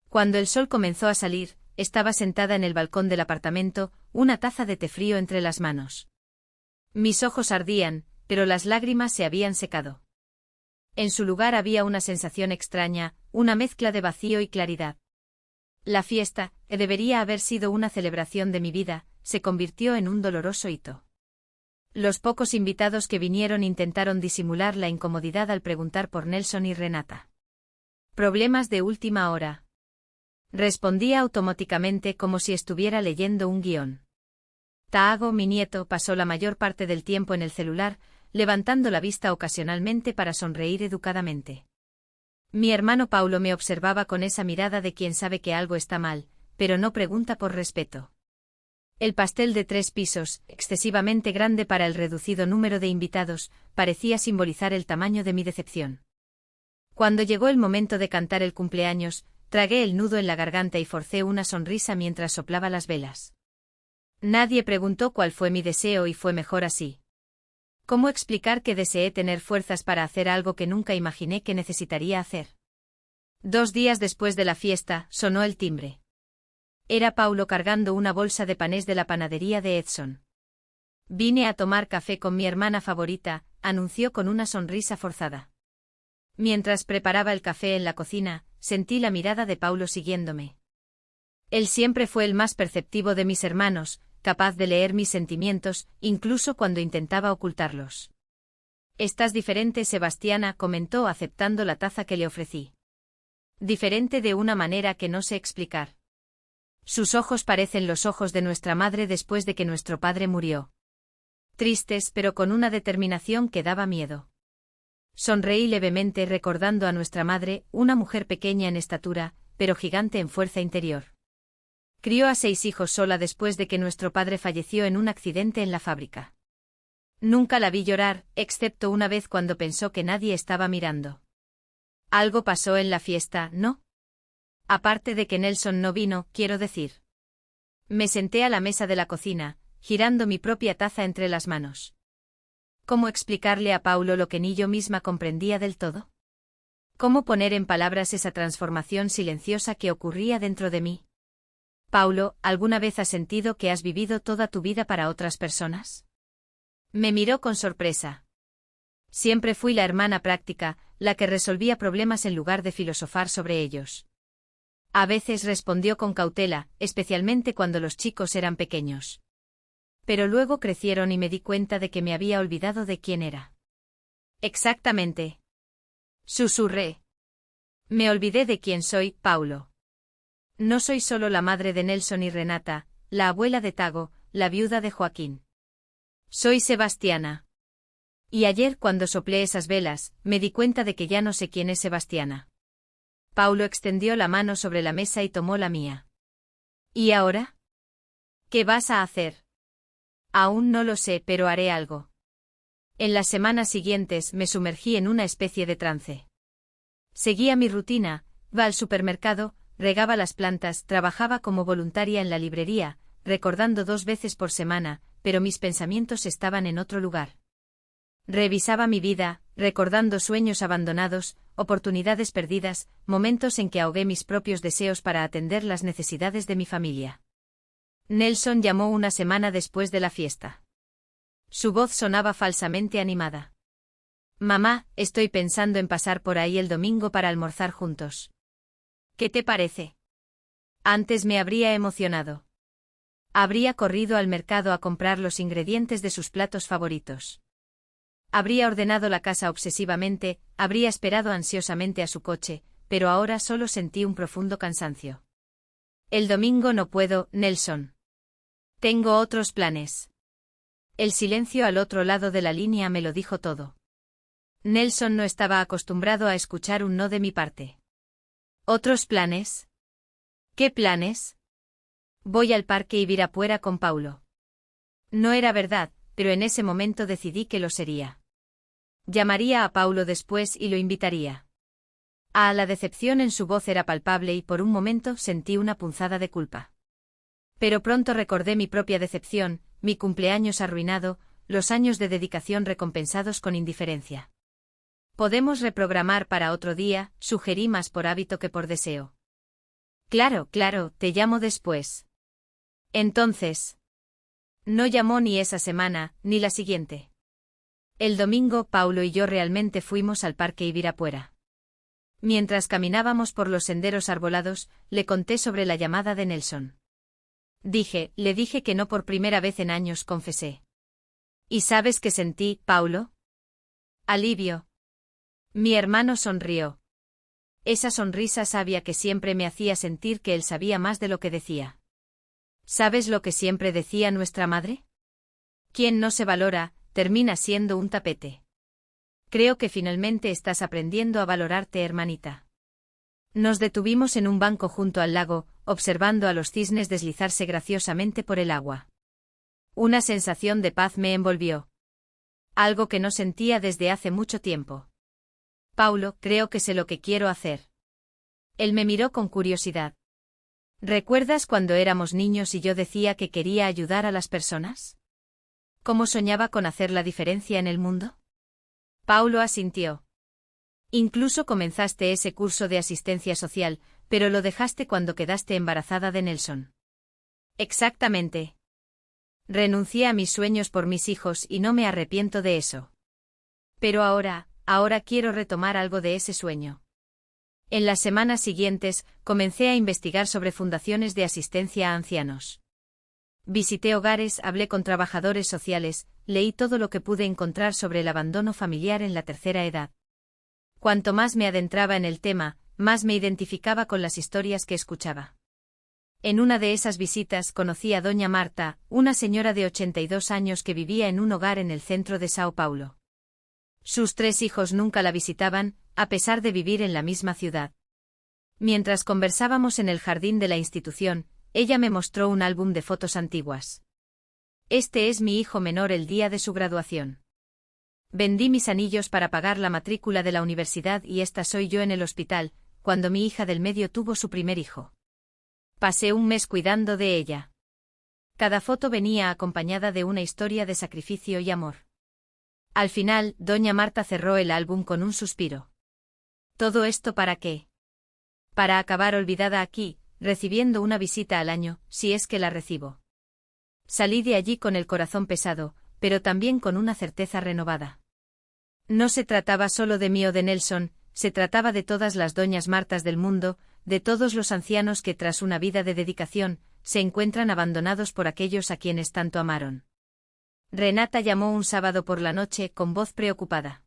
Cuando el sol comenzó a salir, estaba sentada en el balcón del apartamento, una taza de té frío entre las manos. Mis ojos ardían, pero las lágrimas se habían secado. En su lugar había una sensación extraña, una mezcla de vacío y claridad. La fiesta, que debería haber sido una celebración de mi vida, se convirtió en un doloroso hito. Los pocos invitados que vinieron intentaron disimular la incomodidad al preguntar por Nelson y Renata. Problemas de última hora. Respondía automáticamente como si estuviera leyendo un guión. Taago, mi nieto, pasó la mayor parte del tiempo en el celular, levantando la vista ocasionalmente para sonreír educadamente. Mi hermano Paulo me observaba con esa mirada de quien sabe que algo está mal, pero no pregunta por respeto. El pastel de 3 pisos, excesivamente grande para el reducido número de invitados, parecía simbolizar el tamaño de mi decepción. Cuando llegó el momento de cantar el cumpleaños, tragué el nudo en la garganta y forcé una sonrisa mientras soplaba las velas. Nadie preguntó cuál fue mi deseo y fue mejor así. ¿Cómo explicar que deseé tener fuerzas para hacer algo que nunca imaginé que necesitaría hacer? 2 días después de la fiesta, sonó el timbre. Era Paulo cargando una bolsa de panés de la panadería de Edson. Vine a tomar café con mi hermana favorita, anunció con una sonrisa forzada. Mientras preparaba el café en la cocina, sentí la mirada de Paulo siguiéndome. Él siempre fue el más perceptivo de mis hermanos, capaz de leer mis sentimientos, incluso cuando intentaba ocultarlos. «Estás diferente, Sebastiana», comentó aceptando la taza que le ofrecí. Diferente de una manera que no sé explicar. Sus ojos parecen los ojos de nuestra madre después de que nuestro padre murió. Tristes, pero con una determinación que daba miedo. Sonreí levemente recordando a nuestra madre, una mujer pequeña en estatura, pero gigante en fuerza interior. Crió a 6 hijos sola después de que nuestro padre falleció en un accidente en la fábrica. Nunca la vi llorar, excepto una vez cuando pensó que nadie estaba mirando. Algo pasó en la fiesta, ¿no? Aparte de que Nelson no vino, quiero decir. Me senté a la mesa de la cocina, girando mi propia taza entre las manos. ¿Cómo explicarle a Paulo lo que ni yo misma comprendía del todo? ¿Cómo poner en palabras esa transformación silenciosa que ocurría dentro de mí? Paulo, ¿alguna vez has sentido que has vivido toda tu vida para otras personas? Me miró con sorpresa. Siempre fui la hermana práctica, la que resolvía problemas en lugar de filosofar sobre ellos. A veces respondió con cautela, especialmente cuando los chicos eran pequeños. Pero luego crecieron y me di cuenta de que me había olvidado de quién era. Exactamente. Susurré. Me olvidé de quién soy, Paulo. No soy solo la madre de Nelson y Renata, la abuela de Tago, la viuda de Joaquín. Soy Sebastiana. Y ayer cuando soplé esas velas, me di cuenta de que ya no sé quién es Sebastiana. Paulo extendió la mano sobre la mesa y tomó la mía. ¿Y ahora? ¿Qué vas a hacer? Aún no lo sé, pero haré algo. En las semanas siguientes me sumergí en una especie de trance. Seguía mi rutina, iba al supermercado, regaba las plantas, trabajaba como voluntaria en la librería, recordando 2 veces por semana, pero mis pensamientos estaban en otro lugar. Revisaba mi vida, recordando sueños abandonados, oportunidades perdidas, momentos en que ahogué mis propios deseos para atender las necesidades de mi familia. Nelson llamó una semana después de la fiesta. Su voz sonaba falsamente animada. Mamá, estoy pensando en pasar por ahí el domingo para almorzar juntos. ¿Qué te parece? Antes me habría emocionado. Habría corrido al mercado a comprar los ingredientes de sus platos favoritos. Habría ordenado la casa obsesivamente, habría esperado ansiosamente a su coche, pero ahora solo sentí un profundo cansancio. El domingo no puedo, Nelson. Tengo otros planes. El silencio al otro lado de la línea me lo dijo todo. Nelson no estaba acostumbrado a escuchar un no de mi parte. ¿Otros planes? ¿Qué planes? Voy al parque Ibirapuera con Paulo. No era verdad, pero en ese momento decidí que lo sería. Llamaría a Paulo después y lo invitaría. La decepción en su voz era palpable y por un momento sentí una punzada de culpa. Pero pronto recordé mi propia decepción, mi cumpleaños arruinado, los años de dedicación recompensados con indiferencia. Podemos reprogramar para otro día, sugerí más por hábito que por deseo. Claro, te llamo después. Entonces. No llamó ni esa semana, ni la siguiente. El domingo Paulo y yo realmente fuimos al parque Ibirapuera. Mientras caminábamos por los senderos arbolados, le conté sobre la llamada de Nelson. Le dije que no por primera vez en años, confesé. ¿Y sabes qué sentí, Paulo? Alivio. Mi hermano sonrió. Esa sonrisa sabia que siempre me hacía sentir que él sabía más de lo que decía. ¿Sabes lo que siempre decía nuestra madre? Quien no se valora, termina siendo un tapete. Creo que finalmente estás aprendiendo a valorarte, hermanita. Nos detuvimos en un banco junto al lago, observando a los cisnes deslizarse graciosamente por el agua. Una sensación de paz me envolvió. Algo que no sentía desde hace mucho tiempo. Paulo, creo que sé lo que quiero hacer. Él me miró con curiosidad. ¿Recuerdas cuando éramos niños y yo decía que quería ayudar a las personas? ¿Cómo soñaba con hacer la diferencia en el mundo? Paulo asintió. Incluso comenzaste ese curso de asistencia social, pero lo dejaste cuando quedaste embarazada de Nelson. Exactamente. Renuncié a mis sueños por mis hijos y no me arrepiento de eso. Pero ahora quiero retomar algo de ese sueño. En las semanas siguientes, comencé a investigar sobre fundaciones de asistencia a ancianos. Visité hogares, hablé con trabajadores sociales, leí todo lo que pude encontrar sobre el abandono familiar en la tercera edad. Cuanto más me adentraba en el tema, más me identificaba con las historias que escuchaba. En una de esas visitas conocí a doña Marta, una señora de 82 años que vivía en un hogar en el centro de Sao Paulo. Sus 3 hijos nunca la visitaban, a pesar de vivir en la misma ciudad. Mientras conversábamos en el jardín de la institución, ella me mostró un álbum de fotos antiguas. Este es mi hijo menor el día de su graduación. Vendí mis anillos para pagar la matrícula de la universidad y esta soy yo en el hospital, cuando mi hija del medio tuvo su primer hijo. Pasé un mes cuidando de ella. Cada foto venía acompañada de una historia de sacrificio y amor. Al final, doña Marta cerró el álbum con un suspiro. ¿Todo esto para qué? Para acabar olvidada aquí, recibiendo una visita al año, si es que la recibo. Salí de allí con el corazón pesado, pero también con una certeza renovada. No se trataba solo de mí o de Nelson, se trataba de todas las doñas Martas del mundo, de todos los ancianos que tras una vida de dedicación, se encuentran abandonados por aquellos a quienes tanto amaron. Renata llamó un sábado por la noche con voz preocupada.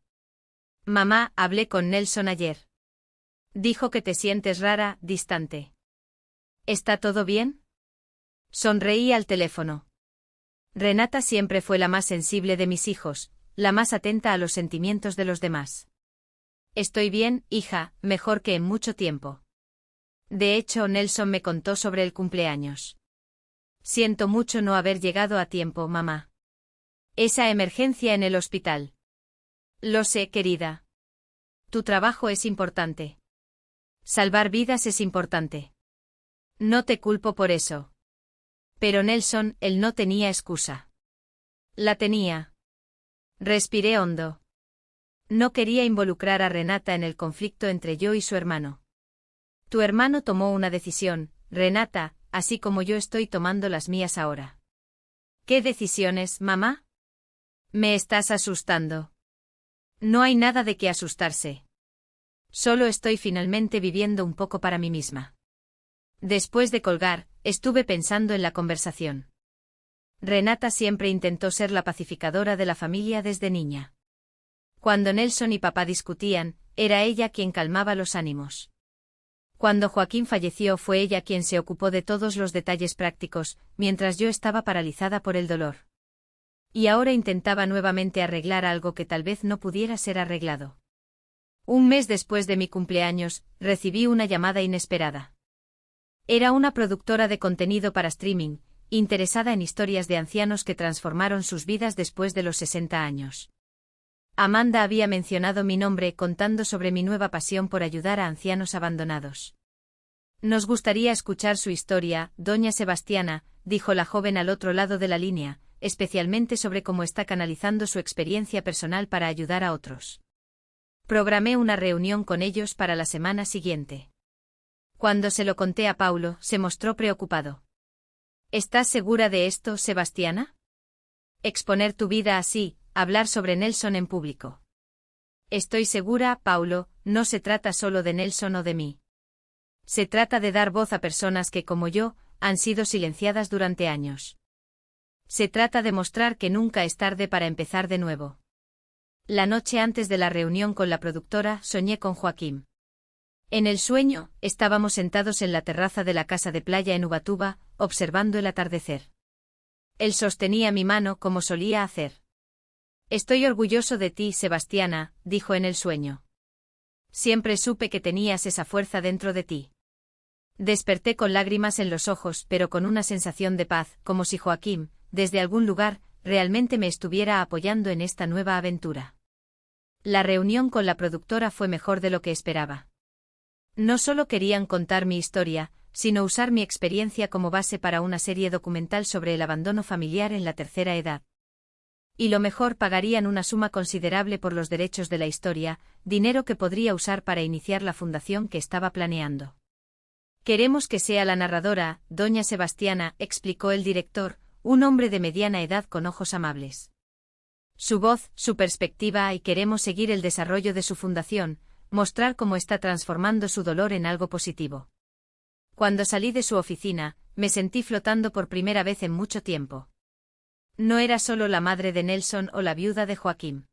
Mamá, hablé con Nelson ayer. Dijo que te sientes rara, distante. ¿Está todo bien? Sonreí al teléfono. Renata siempre fue la más sensible de mis hijos, la más atenta a los sentimientos de los demás. Estoy bien, hija, mejor que en mucho tiempo. De hecho, Nelson me contó sobre el cumpleaños. Siento mucho no haber llegado a tiempo, mamá. Esa emergencia en el hospital. Lo sé, querida. Tu trabajo es importante. Salvar vidas es importante. No te culpo por eso. Pero Nelson, él no tenía excusa. La tenía. Respiré hondo. No quería involucrar a Renata en el conflicto entre yo y su hermano. Tu hermano tomó una decisión, Renata, así como yo estoy tomando las mías ahora. ¿Qué decisiones, mamá? Me estás asustando. No hay nada de qué asustarse. Solo estoy finalmente viviendo un poco para mí misma. Después de colgar, estuve pensando en la conversación. Renata siempre intentó ser la pacificadora de la familia desde niña. Cuando Nelson y papá discutían, era ella quien calmaba los ánimos. Cuando Joaquín falleció fue ella quien se ocupó de todos los detalles prácticos, mientras yo estaba paralizada por el dolor. Y ahora intentaba nuevamente arreglar algo que tal vez no pudiera ser arreglado. Un mes después de mi cumpleaños, recibí una llamada inesperada. Era una productora de contenido para streaming, interesada en historias de ancianos que transformaron sus vidas después de los 60 años. Amanda había mencionado mi nombre contando sobre mi nueva pasión por ayudar a ancianos abandonados. Nos gustaría escuchar su historia, doña Sebastiana, dijo la joven al otro lado de la línea, especialmente sobre cómo está canalizando su experiencia personal para ayudar a otros. Programé una reunión con ellos para la semana siguiente. Cuando se lo conté a Paulo, se mostró preocupado. ¿Estás segura de esto, Sebastiana? Exponer tu vida así, hablar sobre Nelson en público. Estoy segura, Paulo, no se trata solo de Nelson o de mí. Se trata de dar voz a personas que, como yo, han sido silenciadas durante años. Se trata de mostrar que nunca es tarde para empezar de nuevo. La noche antes de la reunión con la productora, soñé con Joaquín. En el sueño, estábamos sentados en la terraza de la casa de playa en Ubatuba, observando el atardecer. Él sostenía mi mano como solía hacer. Estoy orgulloso de ti, Sebastiana, dijo en el sueño. Siempre supe que tenías esa fuerza dentro de ti. Desperté con lágrimas en los ojos, pero con una sensación de paz, como si Joaquín, desde algún lugar, realmente me estuviera apoyando en esta nueva aventura. La reunión con la productora fue mejor de lo que esperaba. No solo querían contar mi historia, sino usar mi experiencia como base para una serie documental sobre el abandono familiar en la tercera edad. Y lo mejor, pagarían una suma considerable por los derechos de la historia, dinero que podría usar para iniciar la fundación que estaba planeando. Queremos que sea la narradora, doña Sebastiana, explicó el director, un hombre de mediana edad con ojos amables. Su voz, su perspectiva, y queremos seguir el desarrollo de su fundación, mostrar cómo está transformando su dolor en algo positivo. Cuando salí de su oficina, me sentí flotando por primera vez en mucho tiempo. No era solo la madre de Nelson o la viuda de Joaquín.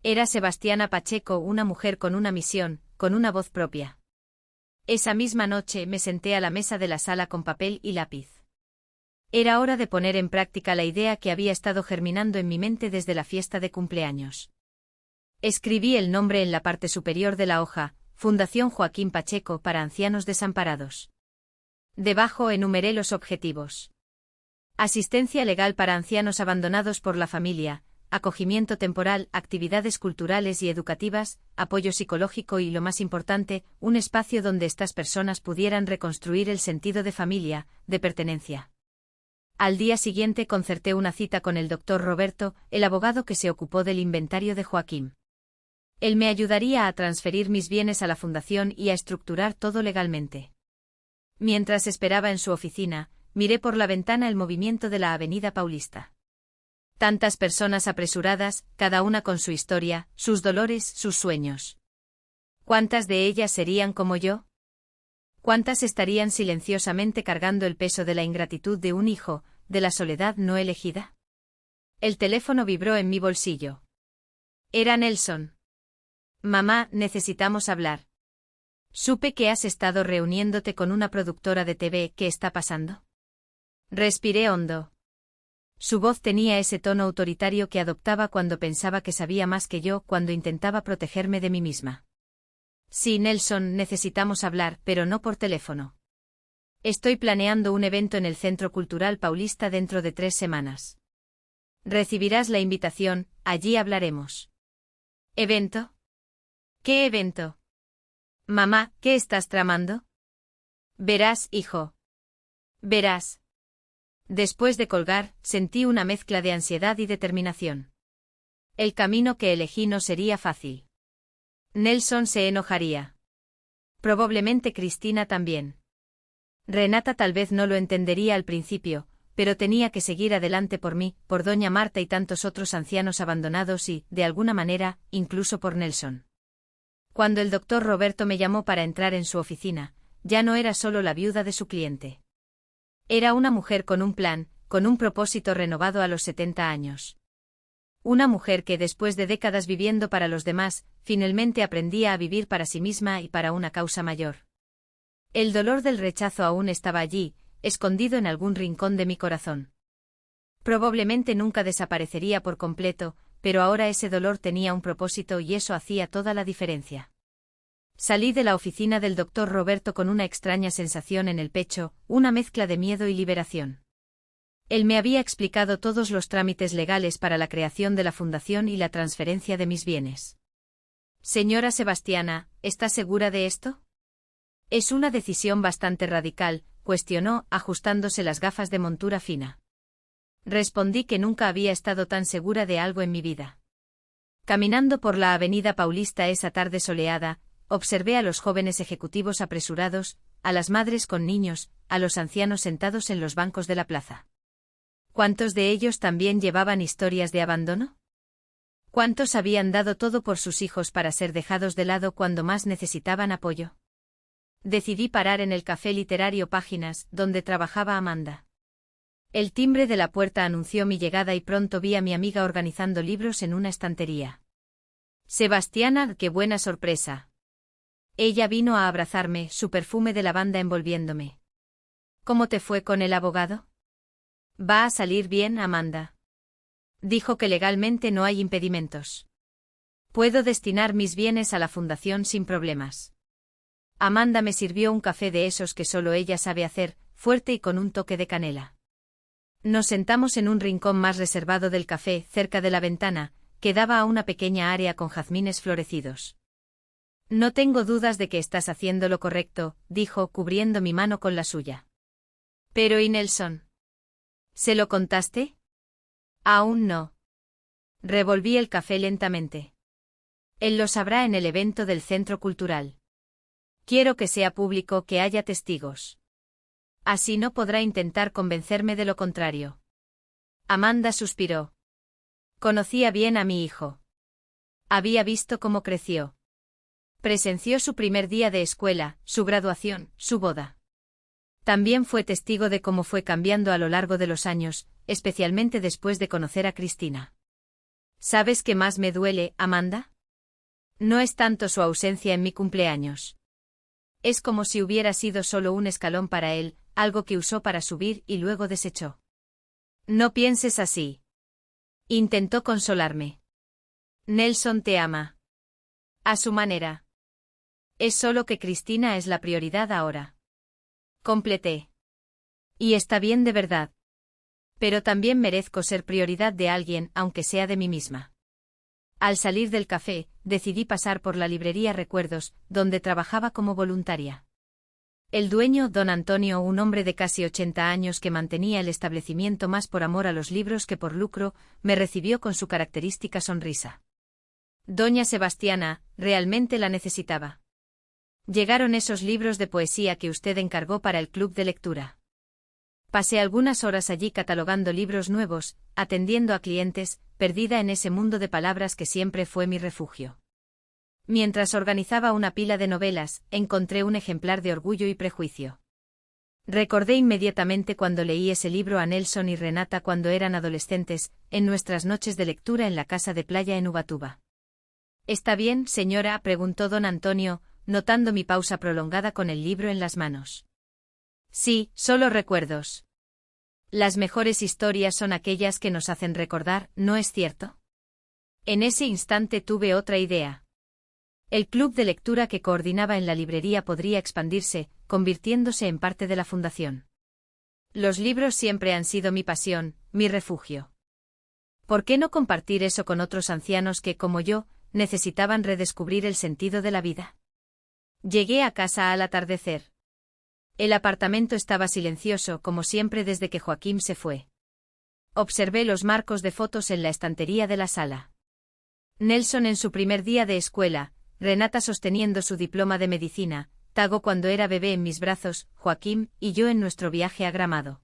Era Sebastiana Pacheco, una mujer con una misión, con una voz propia. Esa misma noche me senté a la mesa de la sala con papel y lápiz. Era hora de poner en práctica la idea que había estado germinando en mi mente desde la fiesta de cumpleaños. Escribí el nombre en la parte superior de la hoja, Fundación Joaquín Pacheco para Ancianos Desamparados. Debajo enumeré los objetivos. Asistencia legal para ancianos abandonados por la familia, acogimiento temporal, actividades culturales y educativas, apoyo psicológico y, lo más importante, un espacio donde estas personas pudieran reconstruir el sentido de familia, de pertenencia. Al día siguiente concerté una cita con el doctor Roberto, el abogado que se ocupó del inventario de Joaquín. Él me ayudaría a transferir mis bienes a la fundación y a estructurar todo legalmente. Mientras esperaba en su oficina, miré por la ventana el movimiento de la Avenida Paulista. Tantas personas apresuradas, cada una con su historia, sus dolores, sus sueños. ¿Cuántas de ellas serían como yo? ¿Cuántas estarían silenciosamente cargando el peso de la ingratitud de un hijo, de la soledad no elegida? El teléfono vibró en mi bolsillo. Era Nelson. Mamá, necesitamos hablar. Supe que has estado reuniéndote con una productora de TV. ¿Qué está pasando? Respiré hondo. Su voz tenía ese tono autoritario que adoptaba cuando pensaba que sabía más que yo, cuando intentaba protegerme de mí misma. Sí, Nelson, necesitamos hablar, pero no por teléfono. Estoy planeando un evento en el Centro Cultural Paulista dentro de 3 semanas. Recibirás la invitación, allí hablaremos. ¿Evento? ¿Qué evento? Mamá, ¿qué estás tramando? Verás, hijo. Verás. Después de colgar, sentí una mezcla de ansiedad y determinación. El camino que elegí no sería fácil. Nelson se enojaría. Probablemente Cristina también. Renata tal vez no lo entendería al principio, pero tenía que seguir adelante por mí, por doña Marta y tantos otros ancianos abandonados y, de alguna manera, incluso por Nelson. Cuando el doctor Roberto me llamó para entrar en su oficina, ya no era solo la viuda de su cliente. Era una mujer con un plan, con un propósito renovado a los 70 años. Una mujer que, después de décadas viviendo para los demás, finalmente aprendía a vivir para sí misma y para una causa mayor. El dolor del rechazo aún estaba allí, escondido en algún rincón de mi corazón. Probablemente nunca desaparecería por completo, pero ahora ese dolor tenía un propósito y eso hacía toda la diferencia. Salí de la oficina del doctor Roberto con una extraña sensación en el pecho, una mezcla de miedo y liberación. Él me había explicado todos los trámites legales para la creación de la fundación y la transferencia de mis bienes. Señora Sebastiana, ¿está segura de esto? Es una decisión bastante radical, cuestionó, ajustándose las gafas de montura fina. Respondí que nunca había estado tan segura de algo en mi vida. Caminando por la Avenida Paulista esa tarde soleada, observé a los jóvenes ejecutivos apresurados, a las madres con niños, a los ancianos sentados en los bancos de la plaza. ¿Cuántos de ellos también llevaban historias de abandono? ¿Cuántos habían dado todo por sus hijos para ser dejados de lado cuando más necesitaban apoyo? Decidí parar en el café literario Páginas, donde trabajaba Amanda. El timbre de la puerta anunció mi llegada y pronto vi a mi amiga organizando libros en una estantería. Sebastiana, qué buena sorpresa. Ella vino a abrazarme, su perfume de lavanda envolviéndome. ¿Cómo te fue con el abogado? ¿Va a salir bien, Amanda? Dijo que legalmente no hay impedimentos. Puedo destinar mis bienes a la fundación sin problemas. Amanda me sirvió un café de esos que solo ella sabe hacer, fuerte y con un toque de canela. Nos sentamos en un rincón más reservado del café, cerca de la ventana, que daba a una pequeña área con jazmines florecidos. No tengo dudas de que estás haciendo lo correcto, dijo, cubriendo mi mano con la suya. Pero ¿y Nelson? ¿Se lo contaste? Aún no. Revolví el café lentamente. Él lo sabrá en el evento del centro cultural. Quiero que sea público, que haya testigos. Así no podrá intentar convencerme de lo contrario. Amanda suspiró. Conocía bien a mi hijo. Había visto cómo creció. Presenció su primer día de escuela, su graduación, su boda. También fue testigo de cómo fue cambiando a lo largo de los años, especialmente después de conocer a Cristina. ¿Sabes qué más me duele, Amanda? No es tanto su ausencia en mi cumpleaños. Es como si hubiera sido solo un escalón para él, algo que usó para subir y luego desechó. No pienses así. Intentó consolarme. Nelson te ama. A su manera. Es solo que Cristina es la prioridad ahora. Completé. Y está bien de verdad. Pero también merezco ser prioridad de alguien, aunque sea de mí misma. Al salir del café, decidí pasar por la librería Recuerdos, donde trabajaba como voluntaria. El dueño, don Antonio, un hombre de casi 80 años que mantenía el establecimiento más por amor a los libros que por lucro, me recibió con su característica sonrisa. Doña Sebastiana, realmente la necesitaba. Llegaron esos libros de poesía que usted encargó para el club de lectura. Pasé algunas horas allí catalogando libros nuevos, atendiendo a clientes, perdida en ese mundo de palabras que siempre fue mi refugio. Mientras organizaba una pila de novelas, encontré un ejemplar de Orgullo y Prejuicio. Recordé inmediatamente cuando leí ese libro a Nelson y Renata cuando eran adolescentes, en nuestras noches de lectura en la casa de playa en Ubatuba. ¿Está bien, señora?, preguntó don Antonio, notando mi pausa prolongada con el libro en las manos. Sí, solo recuerdos. Las mejores historias son aquellas que nos hacen recordar, ¿no es cierto? En ese instante tuve otra idea. El club de lectura que coordinaba en la librería podría expandirse, convirtiéndose en parte de la fundación. Los libros siempre han sido mi pasión, mi refugio. ¿Por qué no compartir eso con otros ancianos que, como yo, necesitaban redescubrir el sentido de la vida? Llegué a casa al atardecer. El apartamento estaba silencioso, como siempre desde que Joaquín se fue. Observé los marcos de fotos en la estantería de la sala. Nelson en su primer día de escuela, Renata sosteniendo su diploma de medicina, Tago cuando era bebé en mis brazos, Joaquín y yo en nuestro viaje a Gramado.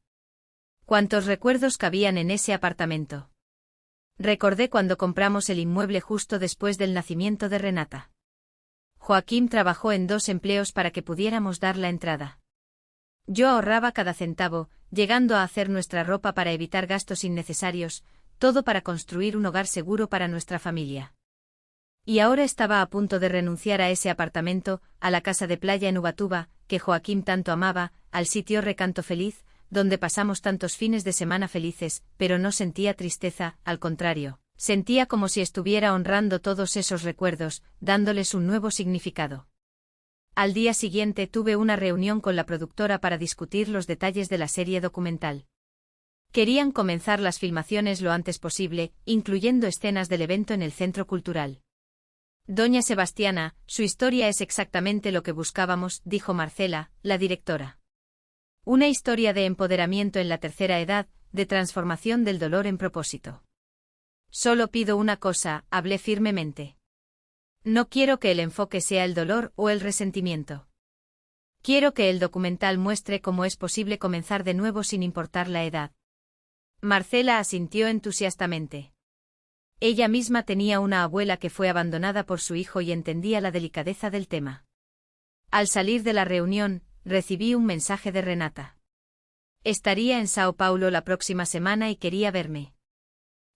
¿Cuántos recuerdos cabían en ese apartamento? Recordé cuando compramos el inmueble justo después del nacimiento de Renata. Joaquín trabajó en 2 empleos para que pudiéramos dar la entrada. Yo ahorraba cada centavo, llegando a hacer nuestra ropa para evitar gastos innecesarios, todo para construir un hogar seguro para nuestra familia. Y ahora estaba a punto de renunciar a ese apartamento, a la casa de playa en Ubatuba, que Joaquín tanto amaba, al sitio Recanto Feliz, donde pasamos tantos fines de semana felices, pero no sentía tristeza, al contrario, sentía como si estuviera honrando todos esos recuerdos, dándoles un nuevo significado. Al día siguiente tuve una reunión con la productora para discutir los detalles de la serie documental. Querían comenzar las filmaciones lo antes posible, incluyendo escenas del evento en el centro cultural. Doña Sebastiana, su historia es exactamente lo que buscábamos, dijo Marcela, la directora. Una historia de empoderamiento en la tercera edad, de transformación del dolor en propósito. Solo pido una cosa, hablé firmemente. No quiero que el enfoque sea el dolor o el resentimiento. Quiero que el documental muestre cómo es posible comenzar de nuevo sin importar la edad. Marcela asintió entusiastamente. Ella misma tenía una abuela que fue abandonada por su hijo y entendía la delicadeza del tema. Al salir de la reunión, recibí un mensaje de Renata. Estaría en Sao Paulo la próxima semana y quería verme.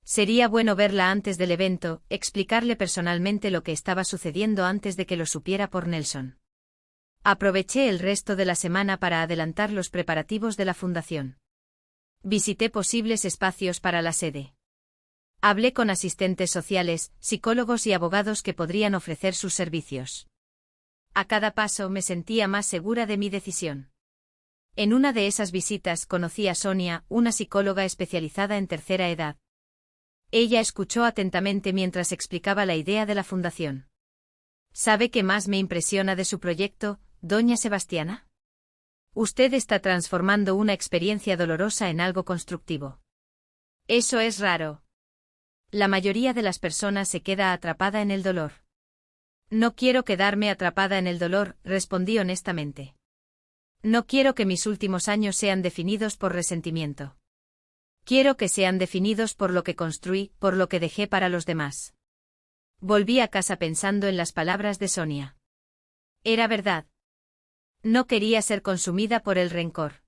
Sería bueno verla antes del evento, explicarle personalmente lo que estaba sucediendo antes de que lo supiera por Nelson. Aproveché el resto de la semana para adelantar los preparativos de la fundación. Visité posibles espacios para la sede. Hablé con asistentes sociales, psicólogos y abogados que podrían ofrecer sus servicios. A cada paso me sentía más segura de mi decisión. En una de esas visitas conocí a Sonia, una psicóloga especializada en tercera edad. Ella escuchó atentamente mientras explicaba la idea de la fundación. ¿Sabe qué más me impresiona de su proyecto, doña Sebastiana? Usted está transformando una experiencia dolorosa en algo constructivo. Eso es raro. La mayoría de las personas se queda atrapada en el dolor. No quiero quedarme atrapada en el dolor, respondí honestamente. No quiero que mis últimos años sean definidos por resentimiento. Quiero que sean definidos por lo que construí, por lo que dejé para los demás. Volví a casa pensando en las palabras de Sonia. Era verdad. No quería ser consumida por el rencor.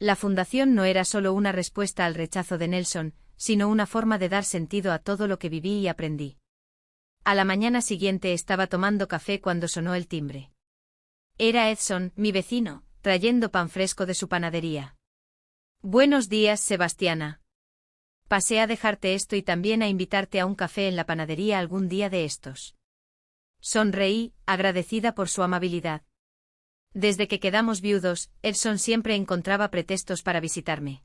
La fundación no era solo una respuesta al rechazo de Nelson, sino una forma de dar sentido a todo lo que viví y aprendí. A la mañana siguiente estaba tomando café cuando sonó el timbre. Era Edson, mi vecino, trayendo pan fresco de su panadería. Buenos días, Sebastiana. Pasé a dejarte esto y también a invitarte a un café en la panadería algún día de estos. Sonreí, agradecida por su amabilidad. Desde que quedamos viudos, Edson siempre encontraba pretextos para visitarme.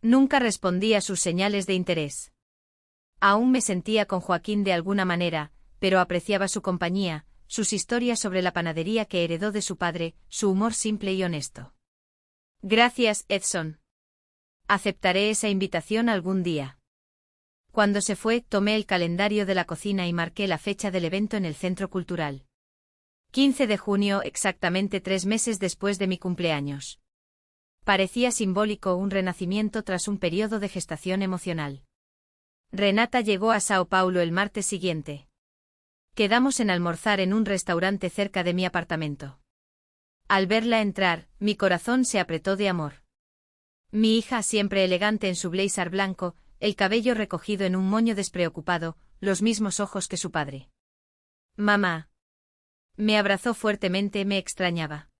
Nunca respondí a sus señales de interés. Aún me sentía con Joaquín de alguna manera, pero apreciaba su compañía, sus historias sobre la panadería que heredó de su padre, su humor simple y honesto. Gracias, Edson. Aceptaré esa invitación algún día. Cuando se fue, tomé el calendario de la cocina y marqué la fecha del evento en el Centro Cultural. 15 de junio, exactamente 3 meses después de mi cumpleaños. Parecía simbólico un renacimiento tras un periodo de gestación emocional. Renata llegó a Sao Paulo el martes siguiente. Quedamos en almorzar en un restaurante cerca de mi apartamento. Al verla entrar, mi corazón se apretó de amor. Mi hija, siempre elegante en su blazer blanco, el cabello recogido en un moño despreocupado, los mismos ojos que su padre. Mamá. Me abrazó fuertemente, me extrañaba.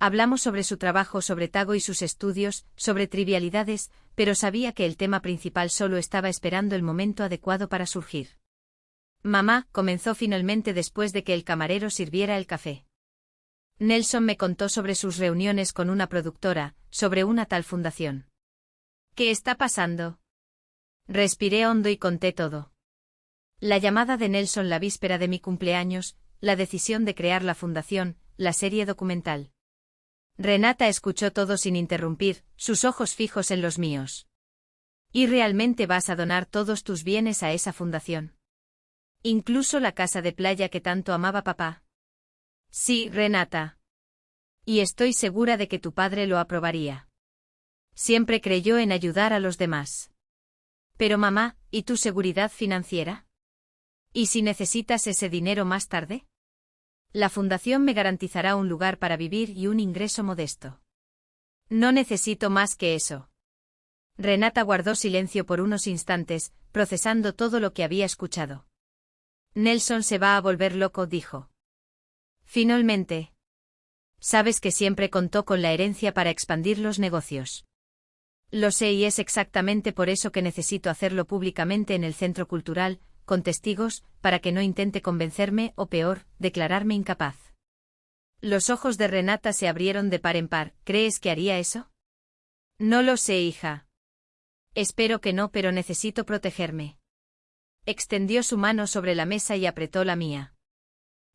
Hablamos sobre su trabajo, sobre Tago y sus estudios, sobre trivialidades, pero sabía que el tema principal solo estaba esperando el momento adecuado para surgir. Mamá, comenzó finalmente después de que el camarero sirviera el café. Nelson me contó sobre sus reuniones con una productora, sobre una tal fundación. ¿Qué está pasando? Respiré hondo y conté todo. La llamada de Nelson la víspera de mi cumpleaños, la decisión de crear la fundación, la serie documental. Renata escuchó todo sin interrumpir, sus ojos fijos en los míos. ¿Y realmente vas a donar todos tus bienes a esa fundación? ¿Incluso la casa de playa que tanto amaba papá? Sí, Renata. Y estoy segura de que tu padre lo aprobaría. Siempre creyó en ayudar a los demás. Pero mamá, ¿y tu seguridad financiera? ¿Y si necesitas ese dinero más tarde? La fundación me garantizará un lugar para vivir y un ingreso modesto. No necesito más que eso. Renata guardó silencio por unos instantes, procesando todo lo que había escuchado. Nelson se va a volver loco, dijo. Finalmente. Sabes que siempre contó con la herencia para expandir los negocios. Lo sé y es exactamente por eso que necesito hacerlo públicamente en el Centro Cultural, con testigos, para que no intente convencerme o peor, declararme incapaz. Los ojos de Renata se abrieron de par en par. ¿Crees que haría eso? No lo sé, hija. Espero que no, pero necesito protegerme. Extendió su mano sobre la mesa y apretó la mía.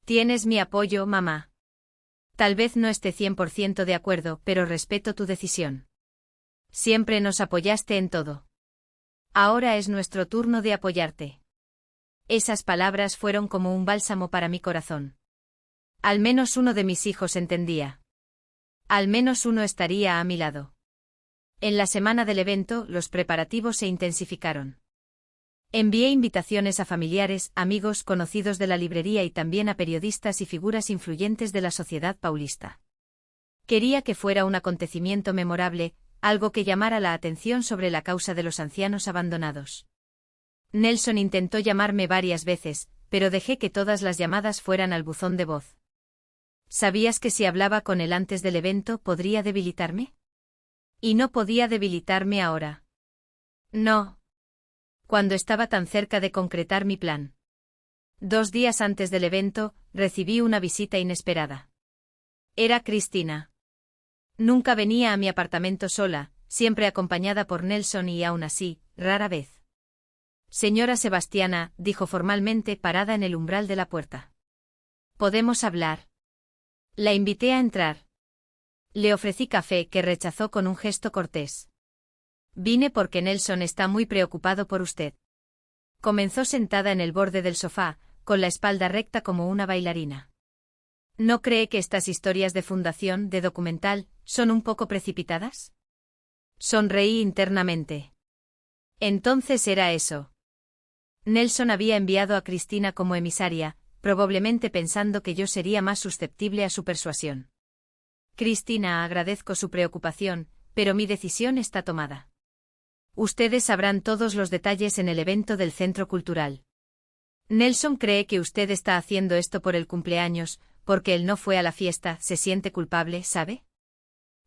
Tienes mi apoyo, mamá. Tal vez no esté 100% de acuerdo, pero respeto tu decisión. Siempre nos apoyaste en todo. Ahora es nuestro turno de apoyarte. Esas palabras fueron como un bálsamo para mi corazón. Al menos uno de mis hijos entendía. Al menos uno estaría a mi lado. En la semana del evento, los preparativos se intensificaron. Envié invitaciones a familiares, amigos, conocidos de la librería y también a periodistas y figuras influyentes de la sociedad paulista. Quería que fuera un acontecimiento memorable, algo que llamara la atención sobre la causa de los ancianos abandonados. Nelson intentó llamarme varias veces, pero dejé que todas las llamadas fueran al buzón de voz. ¿Sabías que si hablaba con él antes del evento podría debilitarme? Y no podía debilitarme ahora. No. Cuando estaba tan cerca de concretar mi plan. 2 días antes del evento, recibí una visita inesperada. Era Cristina. Nunca venía a mi apartamento sola, siempre acompañada por Nelson y aún así, rara vez. Señora Sebastiana, dijo formalmente parada en el umbral de la puerta. ¿Podemos hablar? La invité a entrar. Le ofrecí café que rechazó con un gesto cortés. Vine porque Nelson está muy preocupado por usted. Comenzó sentada en el borde del sofá, con la espalda recta como una bailarina. ¿No cree que estas historias de fundación, de documental, son un poco precipitadas? Sonreí internamente. Entonces era eso. Nelson había enviado a Cristina como emisaria, probablemente pensando que yo sería más susceptible a su persuasión. Cristina, agradezco su preocupación, pero mi decisión está tomada. Ustedes sabrán todos los detalles en el evento del Centro Cultural. Nelson cree que usted está haciendo esto por el cumpleaños, porque él no fue a la fiesta, se siente culpable, ¿sabe?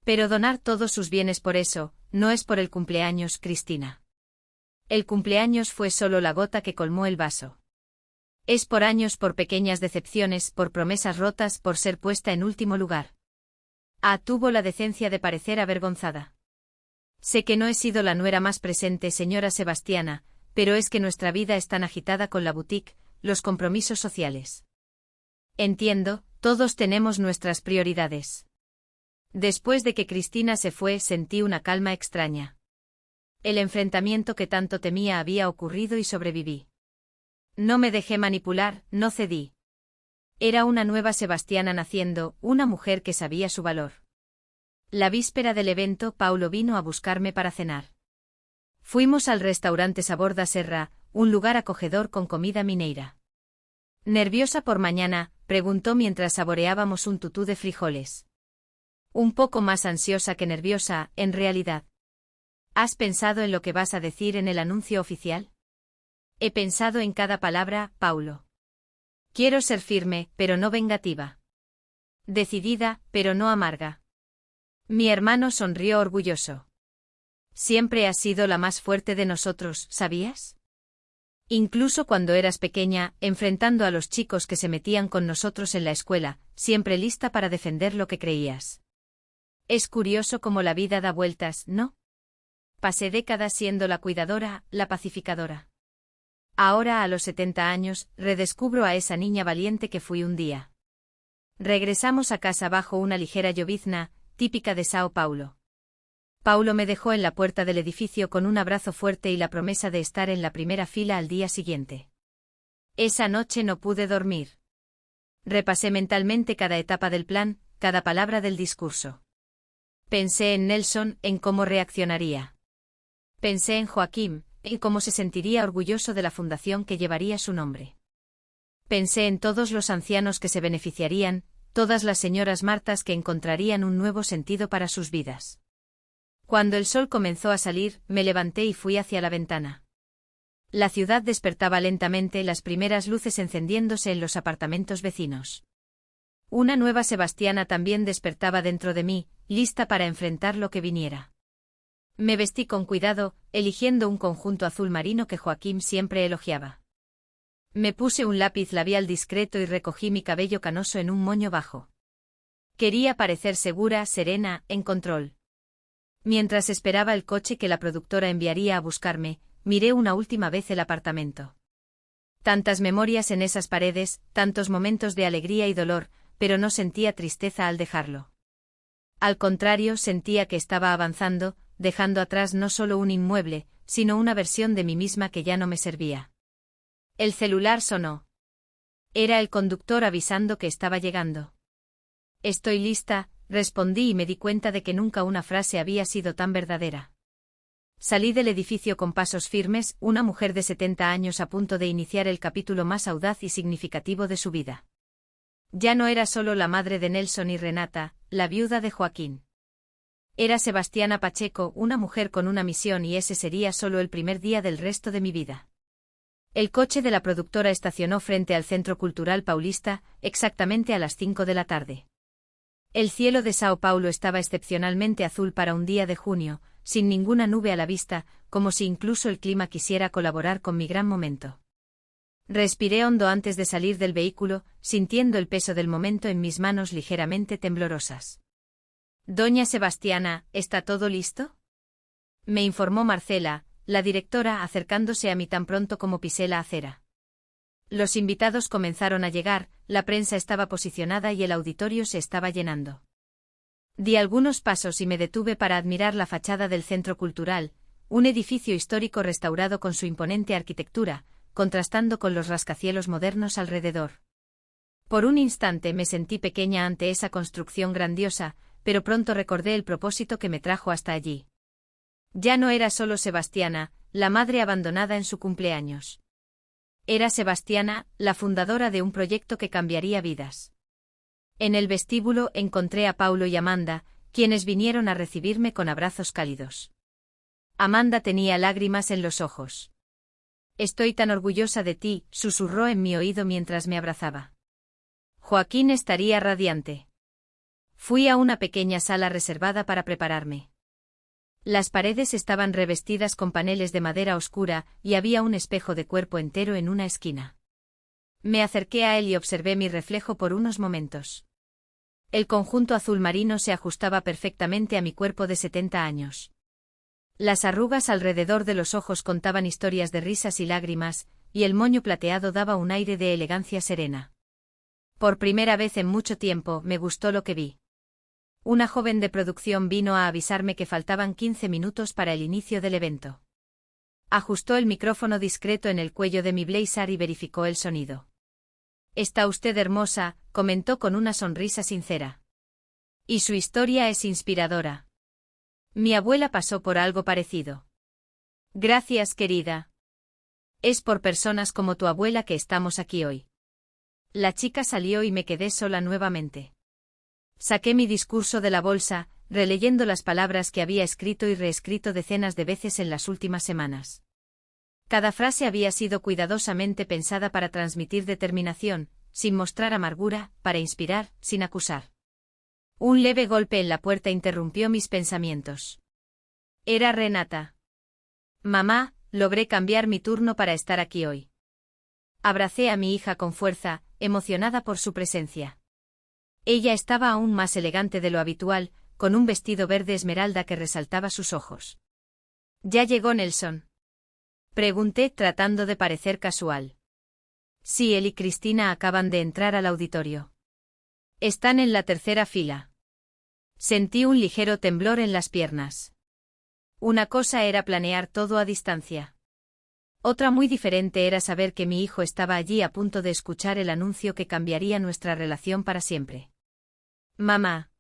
Pero donar todos sus bienes por eso, no es por el cumpleaños, Cristina. El cumpleaños fue solo la gota que colmó el vaso. Es por años, por pequeñas decepciones, por promesas rotas, por ser puesta en último lugar. Tuvo la decencia de parecer avergonzada. Sé que no he sido la nuera más presente, señora Sebastiana, pero es que nuestra vida es tan agitada con la boutique, los compromisos sociales. Entiendo, todos tenemos nuestras prioridades. Después de que Cristina se fue, sentí una calma extraña. El enfrentamiento que tanto temía había ocurrido y sobreviví. No me dejé manipular, no cedí. Era una nueva Sebastiana naciendo, una mujer que sabía su valor. La víspera del evento, Paulo vino a buscarme para cenar. Fuimos al restaurante Sabor da Serra, un lugar acogedor con comida mineira. ¿Nerviosa por mañana?, preguntó mientras saboreábamos un tutú de frijoles. Un poco más ansiosa que nerviosa, en realidad. ¿Has pensado en lo que vas a decir en el anuncio oficial? He pensado en cada palabra, Paulo. Quiero ser firme, pero no vengativa. Decidida, pero no amarga. Mi hermano sonrió orgulloso. Siempre has sido la más fuerte de nosotros, ¿sabías? Incluso cuando eras pequeña, enfrentando a los chicos que se metían con nosotros en la escuela, siempre lista para defender lo que creías. Es curioso cómo la vida da vueltas, ¿no? Pasé décadas siendo la cuidadora, la pacificadora. Ahora, a los 70 años, redescubro a esa niña valiente que fui un día. Regresamos a casa bajo una ligera llovizna, típica de Sao Paulo. Paulo me dejó en la puerta del edificio con un abrazo fuerte y la promesa de estar en la primera fila al día siguiente. Esa noche no pude dormir. Repasé mentalmente cada etapa del plan, cada palabra del discurso. Pensé en Nelson, en cómo reaccionaría. Pensé en Joaquín, en cómo se sentiría orgulloso de la fundación que llevaría su nombre. Pensé en todos los ancianos que se beneficiarían, todas las señoras Martas que encontrarían un nuevo sentido para sus vidas. Cuando el sol comenzó a salir, me levanté y fui hacia la ventana. La ciudad despertaba lentamente, las primeras luces encendiéndose en los apartamentos vecinos. Una nueva Sebastiana también despertaba dentro de mí, lista para enfrentar lo que viniera. Me vestí con cuidado, eligiendo un conjunto azul marino que Joaquín siempre elogiaba. Me puse un lápiz labial discreto y recogí mi cabello canoso en un moño bajo. Quería parecer segura, serena, en control. Mientras esperaba el coche que la productora enviaría a buscarme, miré una última vez el apartamento. Tantas memorias en esas paredes, tantos momentos de alegría y dolor, pero no sentía tristeza al dejarlo. Al contrario, sentía que estaba avanzando, dejando atrás no solo un inmueble, sino una versión de mí misma que ya no me servía. El celular sonó. Era el conductor avisando que estaba llegando. Estoy lista, respondí y me di cuenta de que nunca una frase había sido tan verdadera. Salí del edificio con pasos firmes, una mujer de 70 años a punto de iniciar el capítulo más audaz y significativo de su vida. Ya no era solo la madre de Nelson y Renata, la viuda de Joaquín. Era Sebastiana Pacheco, una mujer con una misión, y ese sería solo el primer día del resto de mi vida. El coche de la productora estacionó frente al Centro Cultural Paulista, exactamente a las 5 de la tarde. El cielo de Sao Paulo estaba excepcionalmente azul para un día de junio, sin ninguna nube a la vista, como si incluso el clima quisiera colaborar con mi gran momento. Respiré hondo antes de salir del vehículo, sintiendo el peso del momento en mis manos ligeramente temblorosas. «Doña Sebastiana, ¿está todo listo?», me informó Marcela, la directora, acercándose a mí tan pronto como pisé la acera. Los invitados comenzaron a llegar, la prensa estaba posicionada y el auditorio se estaba llenando. Di algunos pasos y me detuve para admirar la fachada del Centro Cultural, un edificio histórico restaurado con su imponente arquitectura, contrastando con los rascacielos modernos alrededor. Por un instante me sentí pequeña ante esa construcción grandiosa, pero pronto recordé el propósito que me trajo hasta allí. Ya no era solo Sebastiana, la madre abandonada en su cumpleaños. Era Sebastiana, la fundadora de un proyecto que cambiaría vidas. En el vestíbulo encontré a Paulo y Amanda, quienes vinieron a recibirme con abrazos cálidos. Amanda tenía lágrimas en los ojos. «Estoy tan orgullosa de ti», susurró en mi oído mientras me abrazaba. Joaquín estaría radiante. Fui a una pequeña sala reservada para prepararme. Las paredes estaban revestidas con paneles de madera oscura y había un espejo de cuerpo entero en una esquina. Me acerqué a él y observé mi reflejo por unos momentos. El conjunto azul marino se ajustaba perfectamente a mi cuerpo de 70 años. Las arrugas alrededor de los ojos contaban historias de risas y lágrimas, y el moño plateado daba un aire de elegancia serena. Por primera vez en mucho tiempo me gustó lo que vi. Una joven de producción vino a avisarme que faltaban 15 minutos para el inicio del evento. Ajustó el micrófono discreto en el cuello de mi blazer y verificó el sonido. «Está usted hermosa», comentó con una sonrisa sincera. «Y su historia es inspiradora. Mi abuela pasó por algo parecido». «Gracias, querida. Es por personas como tu abuela que estamos aquí hoy». La chica salió y me quedé sola nuevamente. Saqué mi discurso de la bolsa, releyendo las palabras que había escrito y reescrito decenas de veces en las últimas semanas. Cada frase había sido cuidadosamente pensada para transmitir determinación, sin mostrar amargura, para inspirar, sin acusar. Un leve golpe en la puerta interrumpió mis pensamientos. Era Renata. «Mamá, logré cambiar mi turno para estar aquí hoy». Abracé a mi hija con fuerza, emocionada por su presencia. Ella estaba aún más elegante de lo habitual, con un vestido verde esmeralda que resaltaba sus ojos. «¿Ya llegó Nelson?», pregunté tratando de parecer casual. «Sí, él y Cristina acaban de entrar al auditorio. Están en la tercera fila». Sentí un ligero temblor en las piernas. Una cosa era planear todo a distancia. Otra muy diferente era saber que mi hijo estaba allí a punto de escuchar el anuncio que cambiaría nuestra relación para siempre. «Mamá».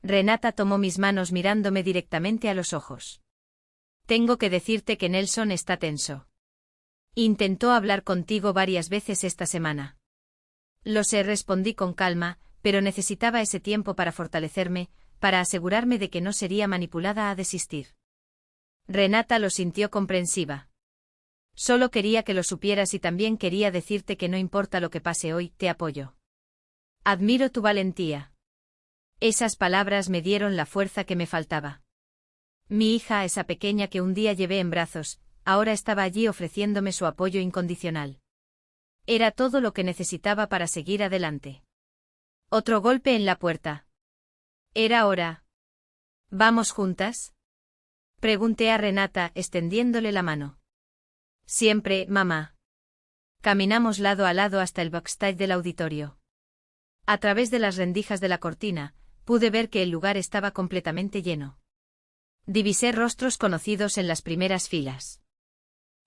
Renata tomó mis manos mirándome directamente a los ojos. «Tengo que decirte que Nelson está tenso. Intentó hablar contigo varias veces esta semana». «Lo sé», respondí con calma, pero necesitaba ese tiempo para fortalecerme, para asegurarme de que no sería manipulada a desistir. Renata lo sintió comprensiva. «Solo quería que lo supieras y también quería decirte que no importa lo que pase hoy, te apoyo. Admiro tu valentía». Esas palabras me dieron la fuerza que me faltaba. Mi hija, esa pequeña que un día llevé en brazos, ahora estaba allí ofreciéndome su apoyo incondicional. Era todo lo que necesitaba para seguir adelante. Otro golpe en la puerta. Era hora. «¿Vamos juntas?», pregunté a Renata, extendiéndole la mano. «Siempre, mamá». Caminamos lado a lado hasta el backstage del auditorio. A través de las rendijas de la cortina, pude ver que el lugar estaba completamente lleno. Divisé rostros conocidos en las primeras filas.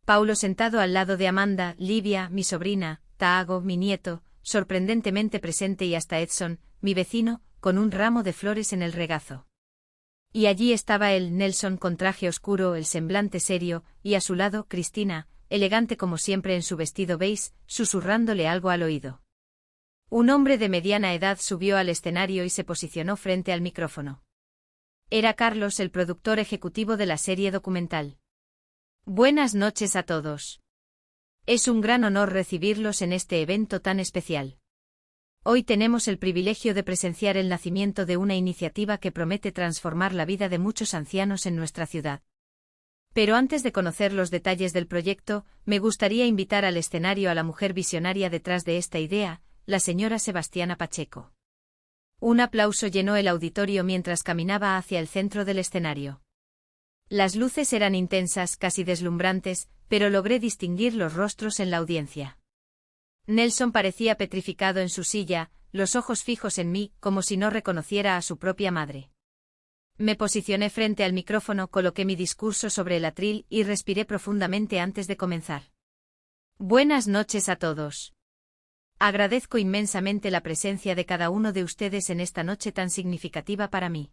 Paulo sentado al lado de Amanda, Livia, mi sobrina, Taago, mi nieto, sorprendentemente presente, y hasta Edson, mi vecino, con un ramo de flores en el regazo. Y allí estaba él, Nelson, con traje oscuro, el semblante serio, y a su lado, Cristina, elegante como siempre en su vestido beige, susurrándole algo al oído. Un hombre de mediana edad subió al escenario y se posicionó frente al micrófono. Era Carlos, el productor ejecutivo de la serie documental. «Buenas noches a todos. Es un gran honor recibirlos en este evento tan especial. Hoy tenemos el privilegio de presenciar el nacimiento de una iniciativa que promete transformar la vida de muchos ancianos en nuestra ciudad. Pero antes de conocer los detalles del proyecto, me gustaría invitar al escenario a la mujer visionaria detrás de esta idea, la señora Sebastiana Pacheco. Un aplauso llenó el auditorio mientras caminaba hacia el centro del escenario. Las luces eran intensas, casi deslumbrantes, pero logré distinguir los rostros en la audiencia. Nelson parecía petrificado en su silla, los ojos fijos en mí, como si no reconociera a su propia madre. Me posicioné frente al micrófono, coloqué mi discurso sobre el atril y respiré profundamente antes de comenzar. Buenas noches a todos. Agradezco inmensamente la presencia de cada uno de ustedes en esta noche tan significativa para mí.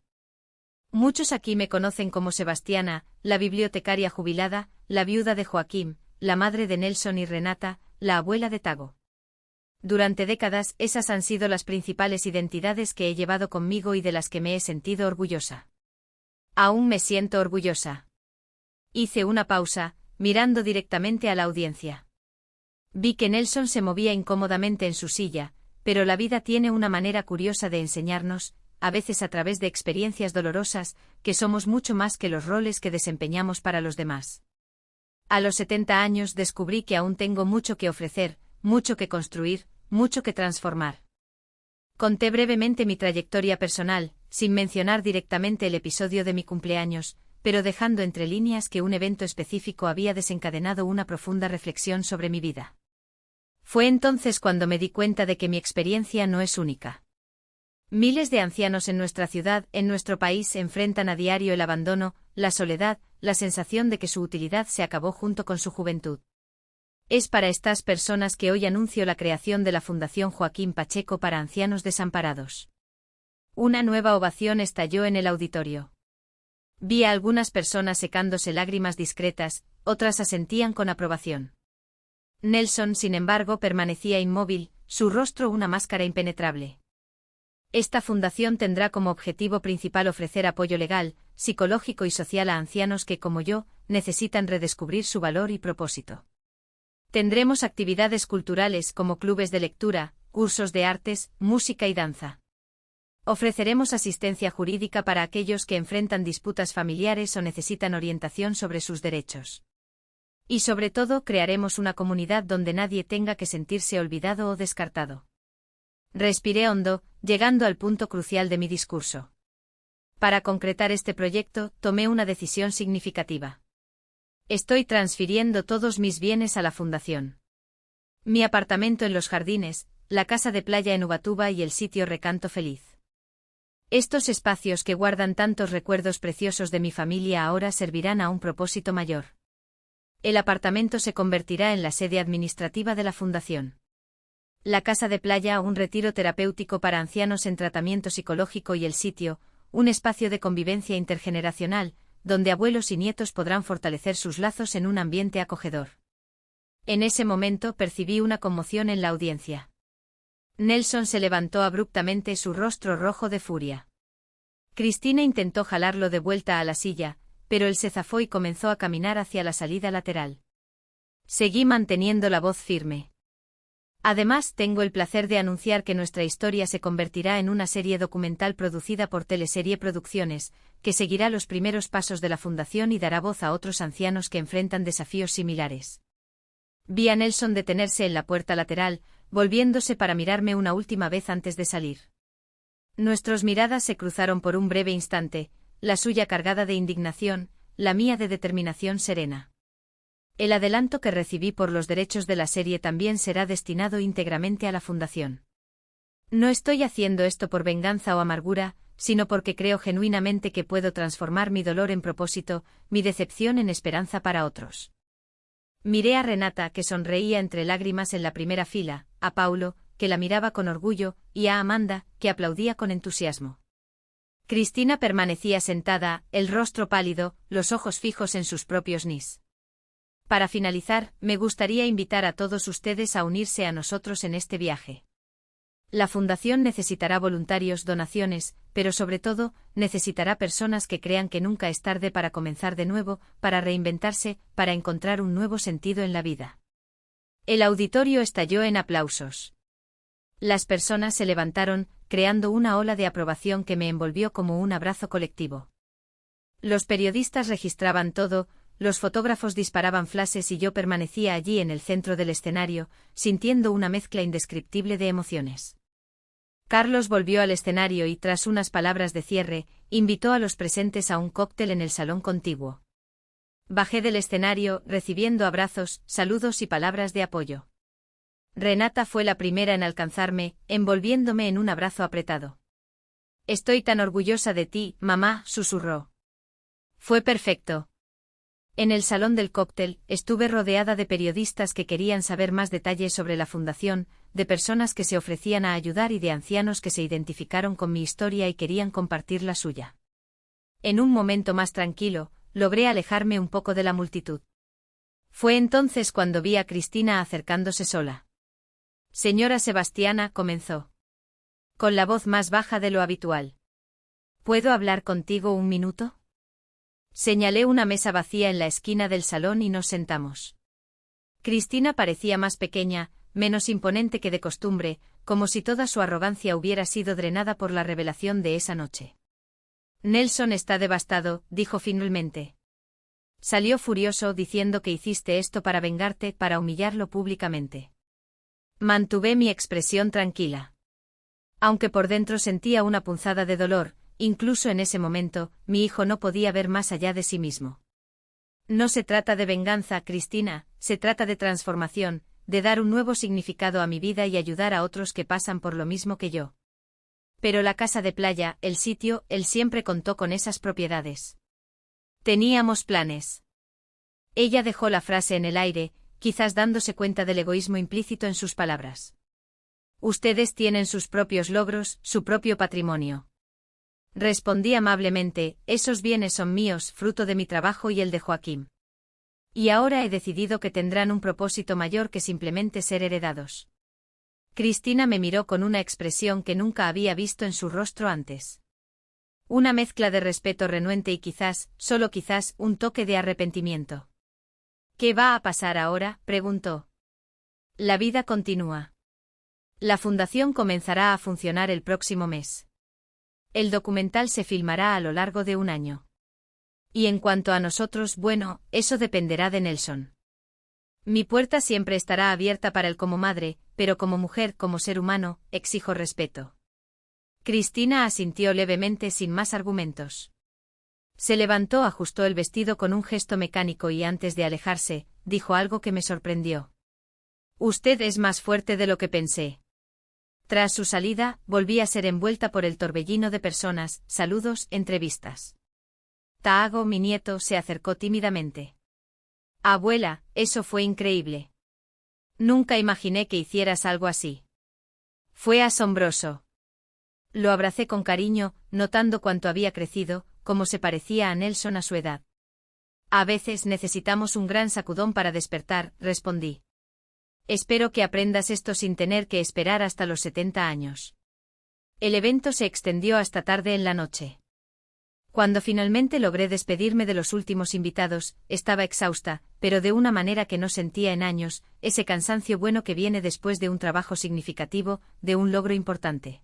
Muchos aquí me conocen como Sebastiana, la bibliotecaria jubilada, la viuda de Joaquín, la madre de Nelson y Renata, la abuela de Tago. Durante décadas, esas han sido las principales identidades que he llevado conmigo y de las que me he sentido orgullosa. Aún me siento orgullosa. Hice una pausa, mirando directamente a la audiencia. Vi que Nelson se movía incómodamente en su silla, pero la vida tiene una manera curiosa de enseñarnos, a veces a través de experiencias dolorosas, que somos mucho más que los roles que desempeñamos para los demás. A los 70 años descubrí que aún tengo mucho que ofrecer, mucho que construir, mucho que transformar. Conté brevemente mi trayectoria personal, sin mencionar directamente el episodio de mi cumpleaños, pero dejando entre líneas que un evento específico había desencadenado una profunda reflexión sobre mi vida. Fue entonces cuando me di cuenta de que mi experiencia no es única. Miles de ancianos en nuestra ciudad, en nuestro país, enfrentan a diario el abandono, la soledad, la sensación de que su utilidad se acabó junto con su juventud. Es para estas personas que hoy anuncio la creación de la Fundación Joaquín Pacheco para Ancianos Desamparados. Una nueva ovación estalló en el auditorio. Vi a algunas personas secándose lágrimas discretas, otras asentían con aprobación. Nelson, sin embargo, permanecía inmóvil, su rostro una máscara impenetrable. Esta fundación tendrá como objetivo principal ofrecer apoyo legal, psicológico y social a ancianos que, como yo, necesitan redescubrir su valor y propósito. Tendremos actividades culturales como clubes de lectura, cursos de artes, música y danza. Ofreceremos asistencia jurídica para aquellos que enfrentan disputas familiares o necesitan orientación sobre sus derechos. Y sobre todo crearemos una comunidad donde nadie tenga que sentirse olvidado o descartado. Respiré hondo, llegando al punto crucial de mi discurso. Para concretar este proyecto, tomé una decisión significativa. Estoy transfiriendo todos mis bienes a la fundación. Mi apartamento en Los Jardines, la casa de playa en Ubatuba y el sitio Recanto Feliz. Estos espacios que guardan tantos recuerdos preciosos de mi familia ahora servirán a un propósito mayor. El apartamento se convertirá en la sede administrativa de la fundación. La casa de playa, un retiro terapéutico para ancianos en tratamiento psicológico y el sitio, un espacio de convivencia intergeneracional, donde abuelos y nietos podrán fortalecer sus lazos en un ambiente acogedor. En ese momento percibí una conmoción en la audiencia. Nelson se levantó abruptamente, su rostro rojo de furia. Cristina intentó jalarlo de vuelta a la silla, pero él se zafó y comenzó a caminar hacia la salida lateral. Seguí manteniendo la voz firme. Además, tengo el placer de anunciar que nuestra historia se convertirá en una serie documental producida por Teleserie Producciones, que seguirá los primeros pasos de la fundación y dará voz a otros ancianos que enfrentan desafíos similares. Vi a Nelson detenerse en la puerta lateral, volviéndose para mirarme una última vez antes de salir. Nuestras miradas se cruzaron por un breve instante, la suya cargada de indignación, la mía de determinación serena. El adelanto que recibí por los derechos de la serie también será destinado íntegramente a la fundación. No estoy haciendo esto por venganza o amargura, sino porque creo genuinamente que puedo transformar mi dolor en propósito, mi decepción en esperanza para otros. Miré a Renata, que sonreía entre lágrimas en la primera fila, a Paulo, que la miraba con orgullo, y a Amanda, que aplaudía con entusiasmo. Cristina permanecía sentada, el rostro pálido, los ojos fijos en sus propios nis. Para finalizar, me gustaría invitar a todos ustedes a unirse a nosotros en este viaje. La fundación necesitará voluntarios, donaciones, pero sobre todo, necesitará personas que crean que nunca es tarde para comenzar de nuevo, para reinventarse, para encontrar un nuevo sentido en la vida. El auditorio estalló en aplausos. Las personas se levantaron, creando una ola de aprobación que me envolvió como un abrazo colectivo. Los periodistas registraban todo, los fotógrafos disparaban flashes y yo permanecía allí en el centro del escenario, sintiendo una mezcla indescriptible de emociones. Carlos volvió al escenario y, tras unas palabras de cierre, invitó a los presentes a un cóctel en el salón contiguo. Bajé del escenario, recibiendo abrazos, saludos y palabras de apoyo. Renata fue la primera en alcanzarme, envolviéndome en un abrazo apretado. «Estoy tan orgullosa de ti, mamá», susurró. Fue perfecto. En el salón del cóctel, estuve rodeada de periodistas que querían saber más detalles sobre la fundación, de personas que se ofrecían a ayudar y de ancianos que se identificaron con mi historia y querían compartir la suya. En un momento más tranquilo, logré alejarme un poco de la multitud. Fue entonces cuando vi a Cristina acercándose sola. «Señora Sebastiana», comenzó. Con la voz más baja de lo habitual. «¿Puedo hablar contigo un minuto?». Señalé una mesa vacía en la esquina del salón y nos sentamos. Cristina parecía más pequeña, menos imponente que de costumbre, como si toda su arrogancia hubiera sido drenada por la revelación de esa noche. «Nelson está devastado», dijo finalmente. Salió furioso diciendo que hiciste esto para vengarte, para humillarlo públicamente. Mantuve mi expresión tranquila. Aunque por dentro sentía una punzada de dolor, incluso en ese momento, mi hijo no podía ver más allá de sí mismo. No se trata de venganza, Cristina, se trata de transformación, de dar un nuevo significado a mi vida y ayudar a otros que pasan por lo mismo que yo. Pero la casa de playa, el sitio, él siempre contó con esas propiedades. Teníamos planes. Ella dejó la frase en el aire, quizás dándose cuenta del egoísmo implícito en sus palabras. Ustedes tienen sus propios logros, su propio patrimonio. Respondí amablemente, esos bienes son míos, fruto de mi trabajo y el de Joaquín. Y ahora he decidido que tendrán un propósito mayor que simplemente ser heredados. Cristina me miró con una expresión que nunca había visto en su rostro antes. Una mezcla de respeto renuente y quizás, solo quizás, un toque de arrepentimiento. «¿Qué va a pasar ahora?», preguntó. «La vida continúa. La fundación comenzará a funcionar el próximo mes. El documental se filmará a lo largo de un año. Y en cuanto a nosotros, bueno, eso dependerá de Nelson. Mi puerta siempre estará abierta para él como madre, pero como mujer, como ser humano, exijo respeto». Cristina asintió levemente sin más argumentos. Se levantó, ajustó el vestido con un gesto mecánico y antes de alejarse, dijo algo que me sorprendió. «Usted es más fuerte de lo que pensé». Tras su salida, volví a ser envuelta por el torbellino de personas, saludos, entrevistas. Taago, mi nieto, se acercó tímidamente. «Abuela, eso fue increíble. Nunca imaginé que hicieras algo así. Fue asombroso». Lo abracé con cariño, notando cuánto había crecido, cómo se parecía a Nelson a su edad. «A veces necesitamos un gran sacudón para despertar», respondí. «Espero que aprendas esto sin tener que esperar hasta los 70 años». El evento se extendió hasta tarde en la noche. Cuando finalmente logré despedirme de los últimos invitados, estaba exhausta, pero de una manera que no sentía en años, ese cansancio bueno que viene después de un trabajo significativo, de un logro importante.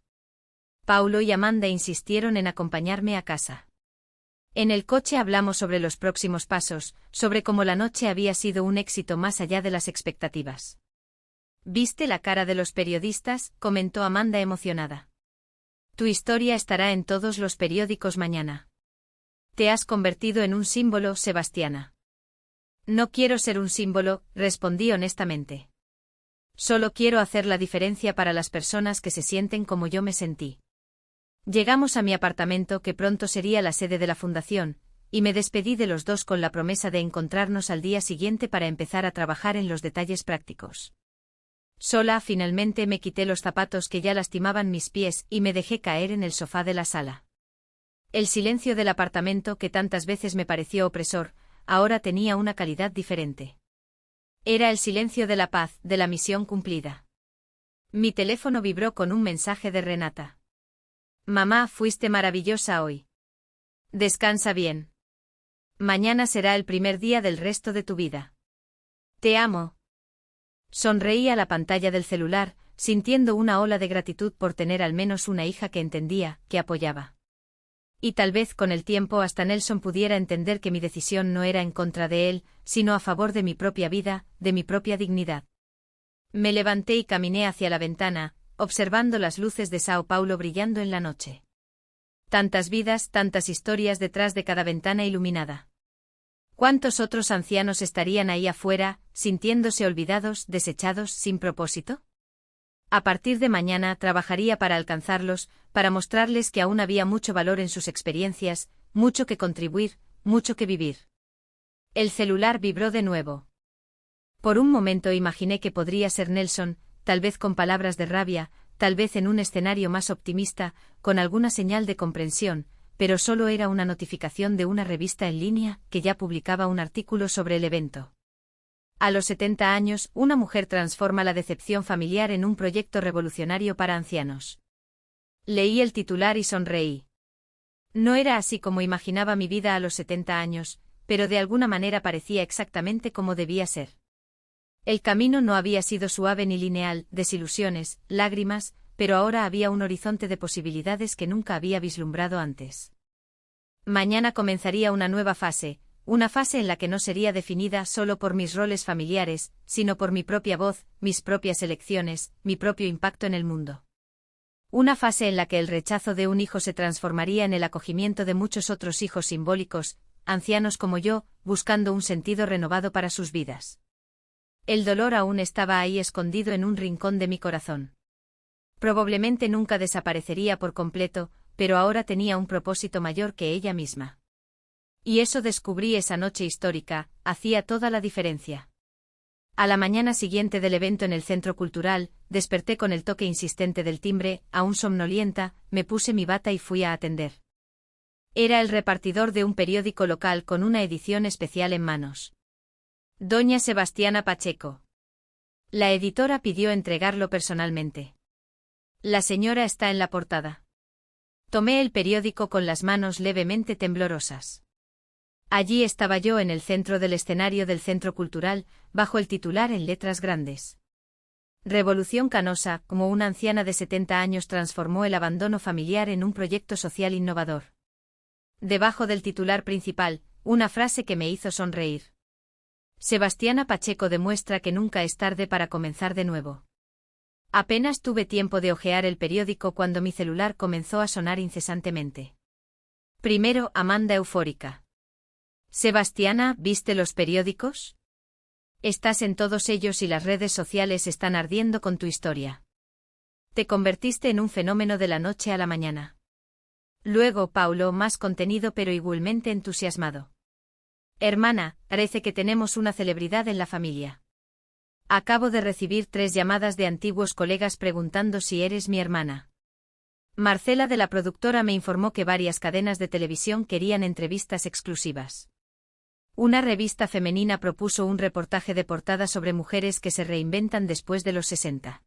Paulo y Amanda insistieron en acompañarme a casa. En el coche hablamos sobre los próximos pasos, sobre cómo la noche había sido un éxito más allá de las expectativas. «¿Viste la cara de los periodistas?», comentó Amanda emocionada. «Tu historia estará en todos los periódicos mañana. Te has convertido en un símbolo, Sebastiana». «No quiero ser un símbolo», respondí honestamente. «Solo quiero hacer la diferencia para las personas que se sienten como yo me sentí». Llegamos a mi apartamento, que pronto sería la sede de la fundación, y me despedí de los dos con la promesa de encontrarnos al día siguiente para empezar a trabajar en los detalles prácticos. Sola, finalmente me quité los zapatos que ya lastimaban mis pies y me dejé caer en el sofá de la sala. El silencio del apartamento, que tantas veces me pareció opresor, ahora tenía una calidad diferente. Era el silencio de la paz, de la misión cumplida. Mi teléfono vibró con un mensaje de Renata. «Mamá, fuiste maravillosa hoy. Descansa bien. Mañana será el primer día del resto de tu vida. Te amo». Sonreí a la pantalla del celular, sintiendo una ola de gratitud por tener al menos una hija que entendía, que apoyaba. Y tal vez con el tiempo hasta Nelson pudiera entender que mi decisión no era en contra de él, sino a favor de mi propia vida, de mi propia dignidad. Me levanté y caminé hacia la ventana, observando las luces de Sao Paulo brillando en la noche. Tantas vidas, tantas historias detrás de cada ventana iluminada. ¿Cuántos otros ancianos estarían ahí afuera, sintiéndose olvidados, desechados, sin propósito? A partir de mañana trabajaría para alcanzarlos, para mostrarles que aún había mucho valor en sus experiencias, mucho que contribuir, mucho que vivir. El celular vibró de nuevo. Por un momento imaginé que podría ser Nelson, tal vez con palabras de rabia, tal vez en un escenario más optimista, con alguna señal de comprensión, pero solo era una notificación de una revista en línea que ya publicaba un artículo sobre el evento. A los 70 años, una mujer transforma la decepción familiar en un proyecto revolucionario para ancianos. Leí el titular y sonreí. No era así como imaginaba mi vida a los 70 años, pero de alguna manera parecía exactamente como debía ser. El camino no había sido suave ni lineal, desilusiones, lágrimas, pero ahora había un horizonte de posibilidades que nunca había vislumbrado antes. Mañana comenzaría una nueva fase, una fase en la que no sería definida solo por mis roles familiares, sino por mi propia voz, mis propias elecciones, mi propio impacto en el mundo. Una fase en la que el rechazo de un hijo se transformaría en el acogimiento de muchos otros hijos simbólicos, ancianos como yo, buscando un sentido renovado para sus vidas. El dolor aún estaba ahí escondido en un rincón de mi corazón. Probablemente nunca desaparecería por completo, pero ahora tenía un propósito mayor que ella misma. Y eso descubrí esa noche histórica, hacía toda la diferencia. A la mañana siguiente del evento en el Centro Cultural, desperté con el toque insistente del timbre, aún somnolienta, me puse mi bata y fui a atender. Era el repartidor de un periódico local con una edición especial en manos. Doña Sebastiana Pacheco. La editora pidió entregarlo personalmente. La señora está en la portada. Tomé el periódico con las manos levemente temblorosas. Allí estaba yo en el centro del escenario del Centro Cultural, bajo el titular en letras grandes. Revolución Canosa, como una anciana de 70 años transformó el abandono familiar en un proyecto social innovador. Debajo del titular principal, una frase que me hizo sonreír. Sebastiana Pacheco demuestra que nunca es tarde para comenzar de nuevo. Apenas tuve tiempo de hojear el periódico cuando mi celular comenzó a sonar incesantemente. Primero, Amanda eufórica. Sebastiana, ¿viste los periódicos? Estás en todos ellos y las redes sociales están ardiendo con tu historia. Te convertiste en un fenómeno de la noche a la mañana. Luego, Paulo, más contenido pero igualmente entusiasmado. Hermana, parece que tenemos una celebridad en la familia. Acabo de recibir 3 llamadas de antiguos colegas preguntando si eres mi hermana. Marcela de la productora me informó que varias cadenas de televisión querían entrevistas exclusivas. Una revista femenina propuso un reportaje de portada sobre mujeres que se reinventan después de los 60.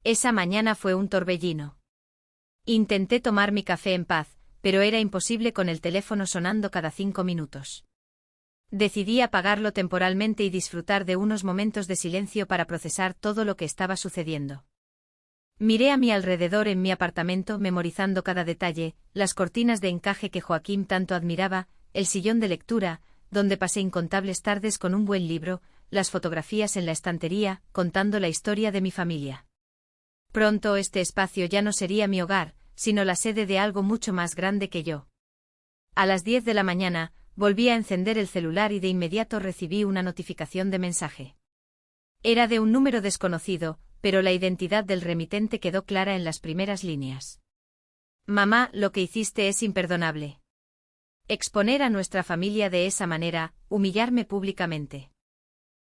Esa mañana fue un torbellino. Intenté tomar mi café en paz, pero era imposible con el teléfono sonando cada 5 minutos. Decidí apagarlo temporalmente y disfrutar de unos momentos de silencio para procesar todo lo que estaba sucediendo. Miré a mi alrededor en mi apartamento memorizando cada detalle, las cortinas de encaje que Joaquín tanto admiraba, el sillón de lectura, donde pasé incontables tardes con un buen libro, las fotografías en la estantería, contando la historia de mi familia. Pronto este espacio ya no sería mi hogar, sino la sede de algo mucho más grande que yo. A las 10 de la mañana, volví a encender el celular y de inmediato recibí una notificación de mensaje. Era de un número desconocido, pero la identidad del remitente quedó clara en las primeras líneas. Mamá, lo que hiciste es imperdonable. Exponer a nuestra familia de esa manera, humillarme públicamente.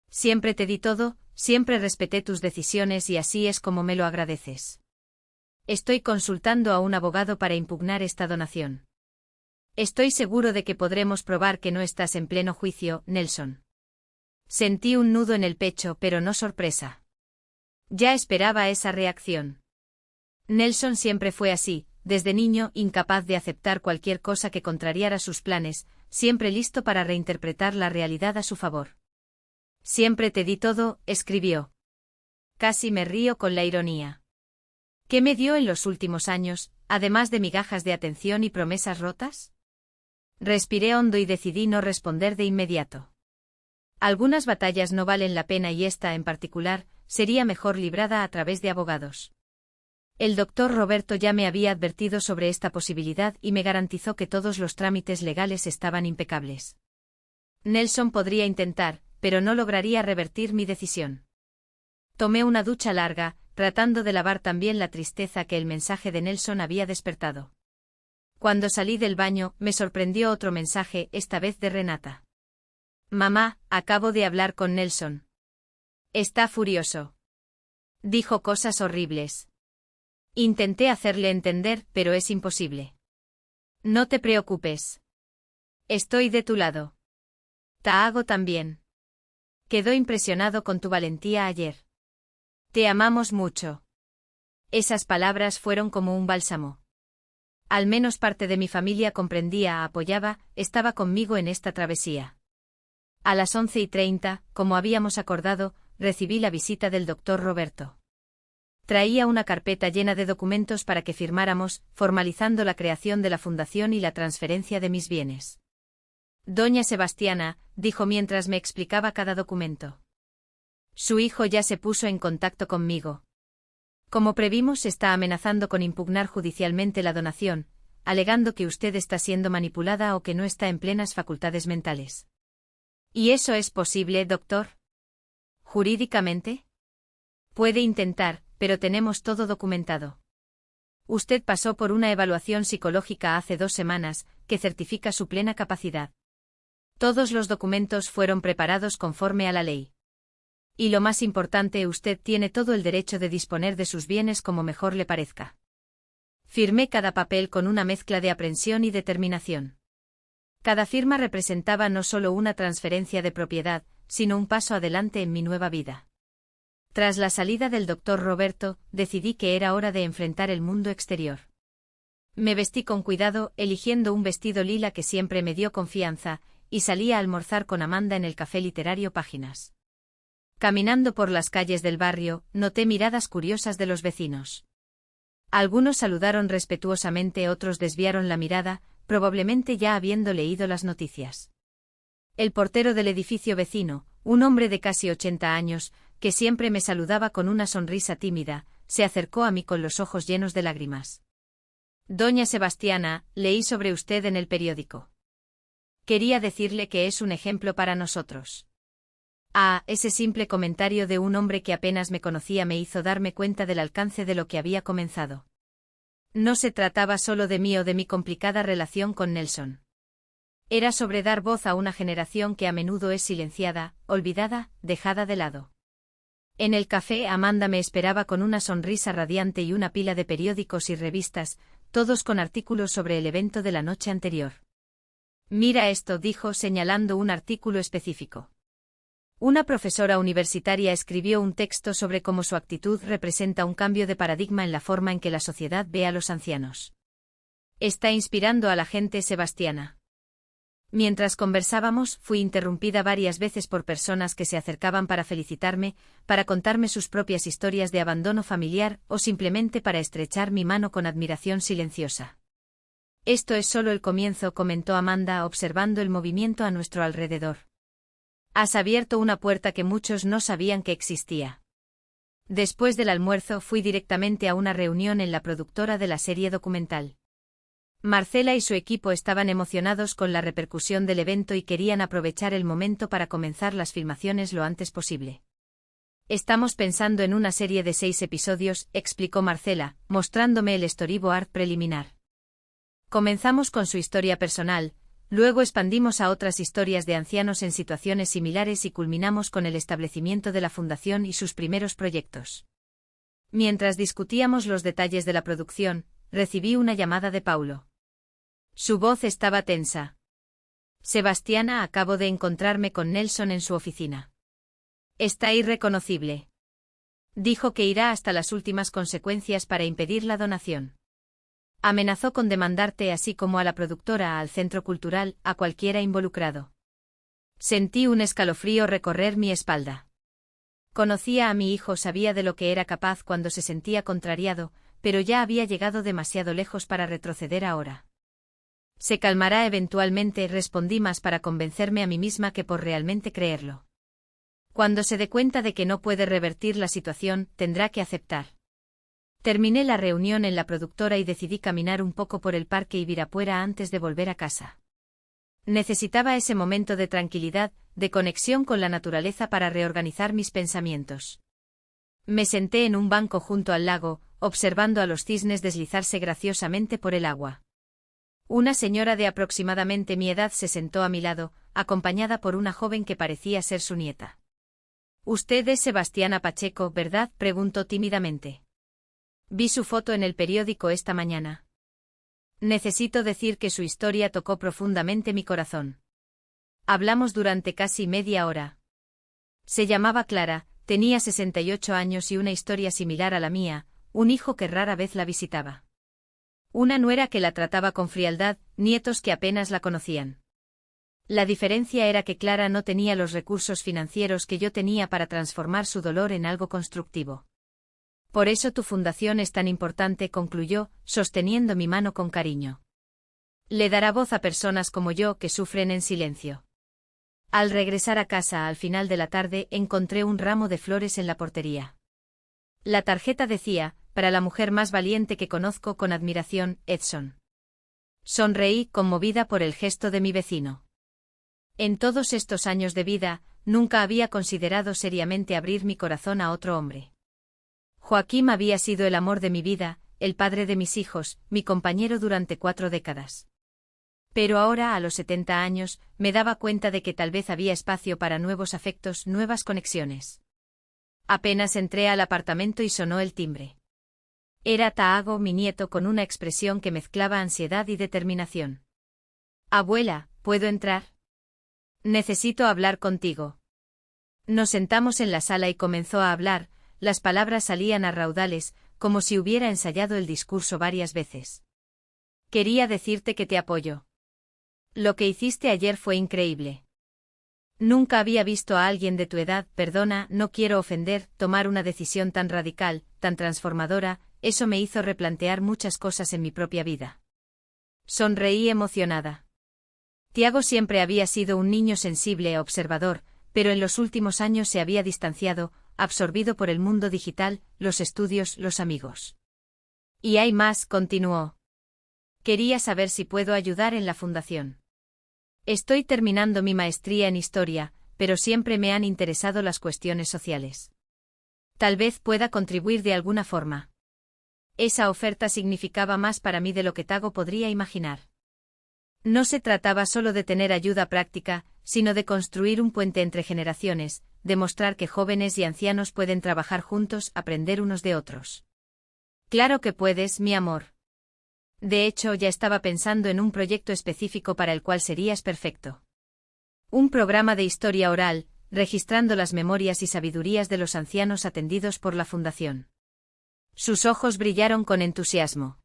Siempre te di todo, siempre respeté tus decisiones y así es como me lo agradeces. Estoy consultando a un abogado para impugnar esta donación. Estoy seguro de que podremos probar que no estás en pleno juicio, Nelson. Sentí un nudo en el pecho, pero no sorpresa. Ya esperaba esa reacción. Nelson siempre fue así, desde niño incapaz de aceptar cualquier cosa que contrariara sus planes, siempre listo para reinterpretar la realidad a su favor. Siempre te di todo, escribió. Casi me río con la ironía. ¿Qué me dio en los últimos años, además de migajas de atención y promesas rotas? Respiré hondo y decidí no responder de inmediato. Algunas batallas no valen la pena y esta, en particular, sería mejor librada a través de abogados. El doctor Roberto ya me había advertido sobre esta posibilidad y me garantizó que todos los trámites legales estaban impecables. Nelson podría intentar, pero no lograría revertir mi decisión. Tomé una ducha larga, tratando de lavar también la tristeza que el mensaje de Nelson había despertado. Cuando salí del baño, me sorprendió otro mensaje, esta vez de Renata. Mamá, acabo de hablar con Nelson. Está furioso. Dijo cosas horribles. Intenté hacerle entender, pero es imposible. No te preocupes. Estoy de tu lado. Te hago también. Quedó impresionado con tu valentía ayer. Te amamos mucho. Esas palabras fueron como un bálsamo. Al menos parte de mi familia comprendía, apoyaba, estaba conmigo en esta travesía. A las 11:30, como habíamos acordado, recibí la visita del doctor Roberto. Traía una carpeta llena de documentos para que firmáramos, formalizando la creación de la fundación y la transferencia de mis bienes. Doña Sebastiana, dijo mientras me explicaba cada documento. Su hijo ya se puso en contacto conmigo. Como previmos, está amenazando con impugnar judicialmente la donación, alegando que usted está siendo manipulada o que no está en plenas facultades mentales. ¿Y eso es posible, doctor? ¿Jurídicamente? Puede intentar, pero tenemos todo documentado. Usted pasó por una evaluación psicológica hace 2 semanas, que certifica su plena capacidad. Todos los documentos fueron preparados conforme a la ley. Y lo más importante, usted tiene todo el derecho de disponer de sus bienes como mejor le parezca. Firmé cada papel con una mezcla de aprensión y determinación. Cada firma representaba no solo una transferencia de propiedad, sino un paso adelante en mi nueva vida. Tras la salida del doctor Roberto, decidí que era hora de enfrentar el mundo exterior. Me vestí con cuidado, eligiendo un vestido lila que siempre me dio confianza, y salí a almorzar con Amanda en el café literario Páginas. Caminando por las calles del barrio, noté miradas curiosas de los vecinos. Algunos saludaron respetuosamente, otros desviaron la mirada, probablemente ya habiendo leído las noticias. El portero del edificio vecino, un hombre de casi 80 años, que siempre me saludaba con una sonrisa tímida, se acercó a mí con los ojos llenos de lágrimas. Doña Sebastiana, leí sobre usted en el periódico. Quería decirle que es un ejemplo para nosotros. Ese simple comentario de un hombre que apenas me conocía me hizo darme cuenta del alcance de lo que había comenzado. No se trataba solo de mí o de mi complicada relación con Nelson. Era sobre dar voz a una generación que a menudo es silenciada, olvidada, dejada de lado. En el café Amanda me esperaba con una sonrisa radiante y una pila de periódicos y revistas, todos con artículos sobre el evento de la noche anterior. Mira esto, dijo señalando un artículo específico. Una profesora universitaria escribió un texto sobre cómo su actitud representa un cambio de paradigma en la forma en que la sociedad ve a los ancianos. Está inspirando a la gente, Sebastiana. Mientras conversábamos, fui interrumpida varias veces por personas que se acercaban para felicitarme, para contarme sus propias historias de abandono familiar o simplemente para estrechar mi mano con admiración silenciosa. Esto es solo el comienzo, comentó Amanda observando el movimiento a nuestro alrededor. Has abierto una puerta que muchos no sabían que existía. Después del almuerzo fui directamente a una reunión en la productora de la serie documental. Marcela y su equipo estaban emocionados con la repercusión del evento y querían aprovechar el momento para comenzar las filmaciones lo antes posible. Estamos pensando en una serie de 6 episodios, explicó Marcela, mostrándome el storyboard preliminar. Comenzamos con su historia personal, luego expandimos a otras historias de ancianos en situaciones similares y culminamos con el establecimiento de la fundación y sus primeros proyectos. Mientras discutíamos los detalles de la producción, recibí una llamada de Paulo. Su voz estaba tensa. Sebastiana, acabo de encontrarme con Nelson en su oficina. Está irreconocible. Dijo que irá hasta las últimas consecuencias para impedir la donación. Amenazó con demandarte así como a la productora, al centro cultural, a cualquiera involucrado. Sentí un escalofrío recorrer mi espalda. Conocía a mi hijo, sabía de lo que era capaz cuando se sentía contrariado, pero ya había llegado demasiado lejos para retroceder ahora. Se calmará eventualmente, respondí más para convencerme a mí misma que por realmente creerlo. Cuando se dé cuenta de que no puede revertir la situación, tendrá que aceptar. Terminé la reunión en la productora y decidí caminar un poco por el parque Ibirapuera antes de volver a casa. Necesitaba ese momento de tranquilidad, de conexión con la naturaleza para reorganizar mis pensamientos. Me senté en un banco junto al lago, observando a los cisnes deslizarse graciosamente por el agua. Una señora de aproximadamente mi edad se sentó a mi lado, acompañada por una joven que parecía ser su nieta. «Usted es Sebastiana Pacheco, ¿verdad?», preguntó tímidamente. «Vi su foto en el periódico esta mañana. Necesito decir que su historia tocó profundamente mi corazón. Hablamos durante casi media hora. Se llamaba Clara, tenía 68 años y una historia similar a la mía, un hijo que rara vez la visitaba. Una nuera que la trataba con frialdad, nietos que apenas la conocían. La diferencia era que Clara no tenía los recursos financieros que yo tenía para transformar su dolor en algo constructivo. Por eso tu fundación es tan importante», concluyó, sosteniendo mi mano con cariño. «Le dará voz a personas como yo que sufren en silencio». Al regresar a casa al final de la tarde encontré un ramo de flores en la portería. La tarjeta decía: «Para la mujer más valiente que conozco, con admiración, Edson». Sonreí, conmovida por el gesto de mi vecino. En todos estos años de vida, nunca había considerado seriamente abrir mi corazón a otro hombre. Joaquín había sido el amor de mi vida, el padre de mis hijos, mi compañero durante 4 décadas. Pero ahora, a los 70 años, me daba cuenta de que tal vez había espacio para nuevos afectos, nuevas conexiones. Apenas entré al apartamento y sonó el timbre. Era Taago, mi nieto, con una expresión que mezclaba ansiedad y determinación. «Abuela, ¿puedo entrar? Necesito hablar contigo». Nos sentamos en la sala y comenzó a hablar, las palabras salían a raudales, como si hubiera ensayado el discurso varias veces. «Quería decirte que te apoyo. Lo que hiciste ayer fue increíble. Nunca había visto a alguien de tu edad, perdona, no quiero ofender, tomar una decisión tan radical, tan transformadora, eso me hizo replantear muchas cosas en mi propia vida». Sonreí emocionada. Tiago siempre había sido un niño sensible e observador, pero en los últimos años se había distanciado, absorbido por el mundo digital, los estudios, los amigos. «Y hay más», continuó. «Quería saber si puedo ayudar en la fundación. Estoy terminando mi maestría en historia, pero siempre me han interesado las cuestiones sociales. Tal vez pueda contribuir de alguna forma». Esa oferta significaba más para mí de lo que Tago podría imaginar. No se trataba solo de tener ayuda práctica, sino de construir un puente entre generaciones, demostrar que jóvenes y ancianos pueden trabajar juntos, aprender unos de otros. «Claro que puedes, mi amor. De hecho, ya estaba pensando en un proyecto específico para el cual serías perfecto. Un programa de historia oral, registrando las memorias y sabidurías de los ancianos atendidos por la Fundación». Sus ojos brillaron con entusiasmo.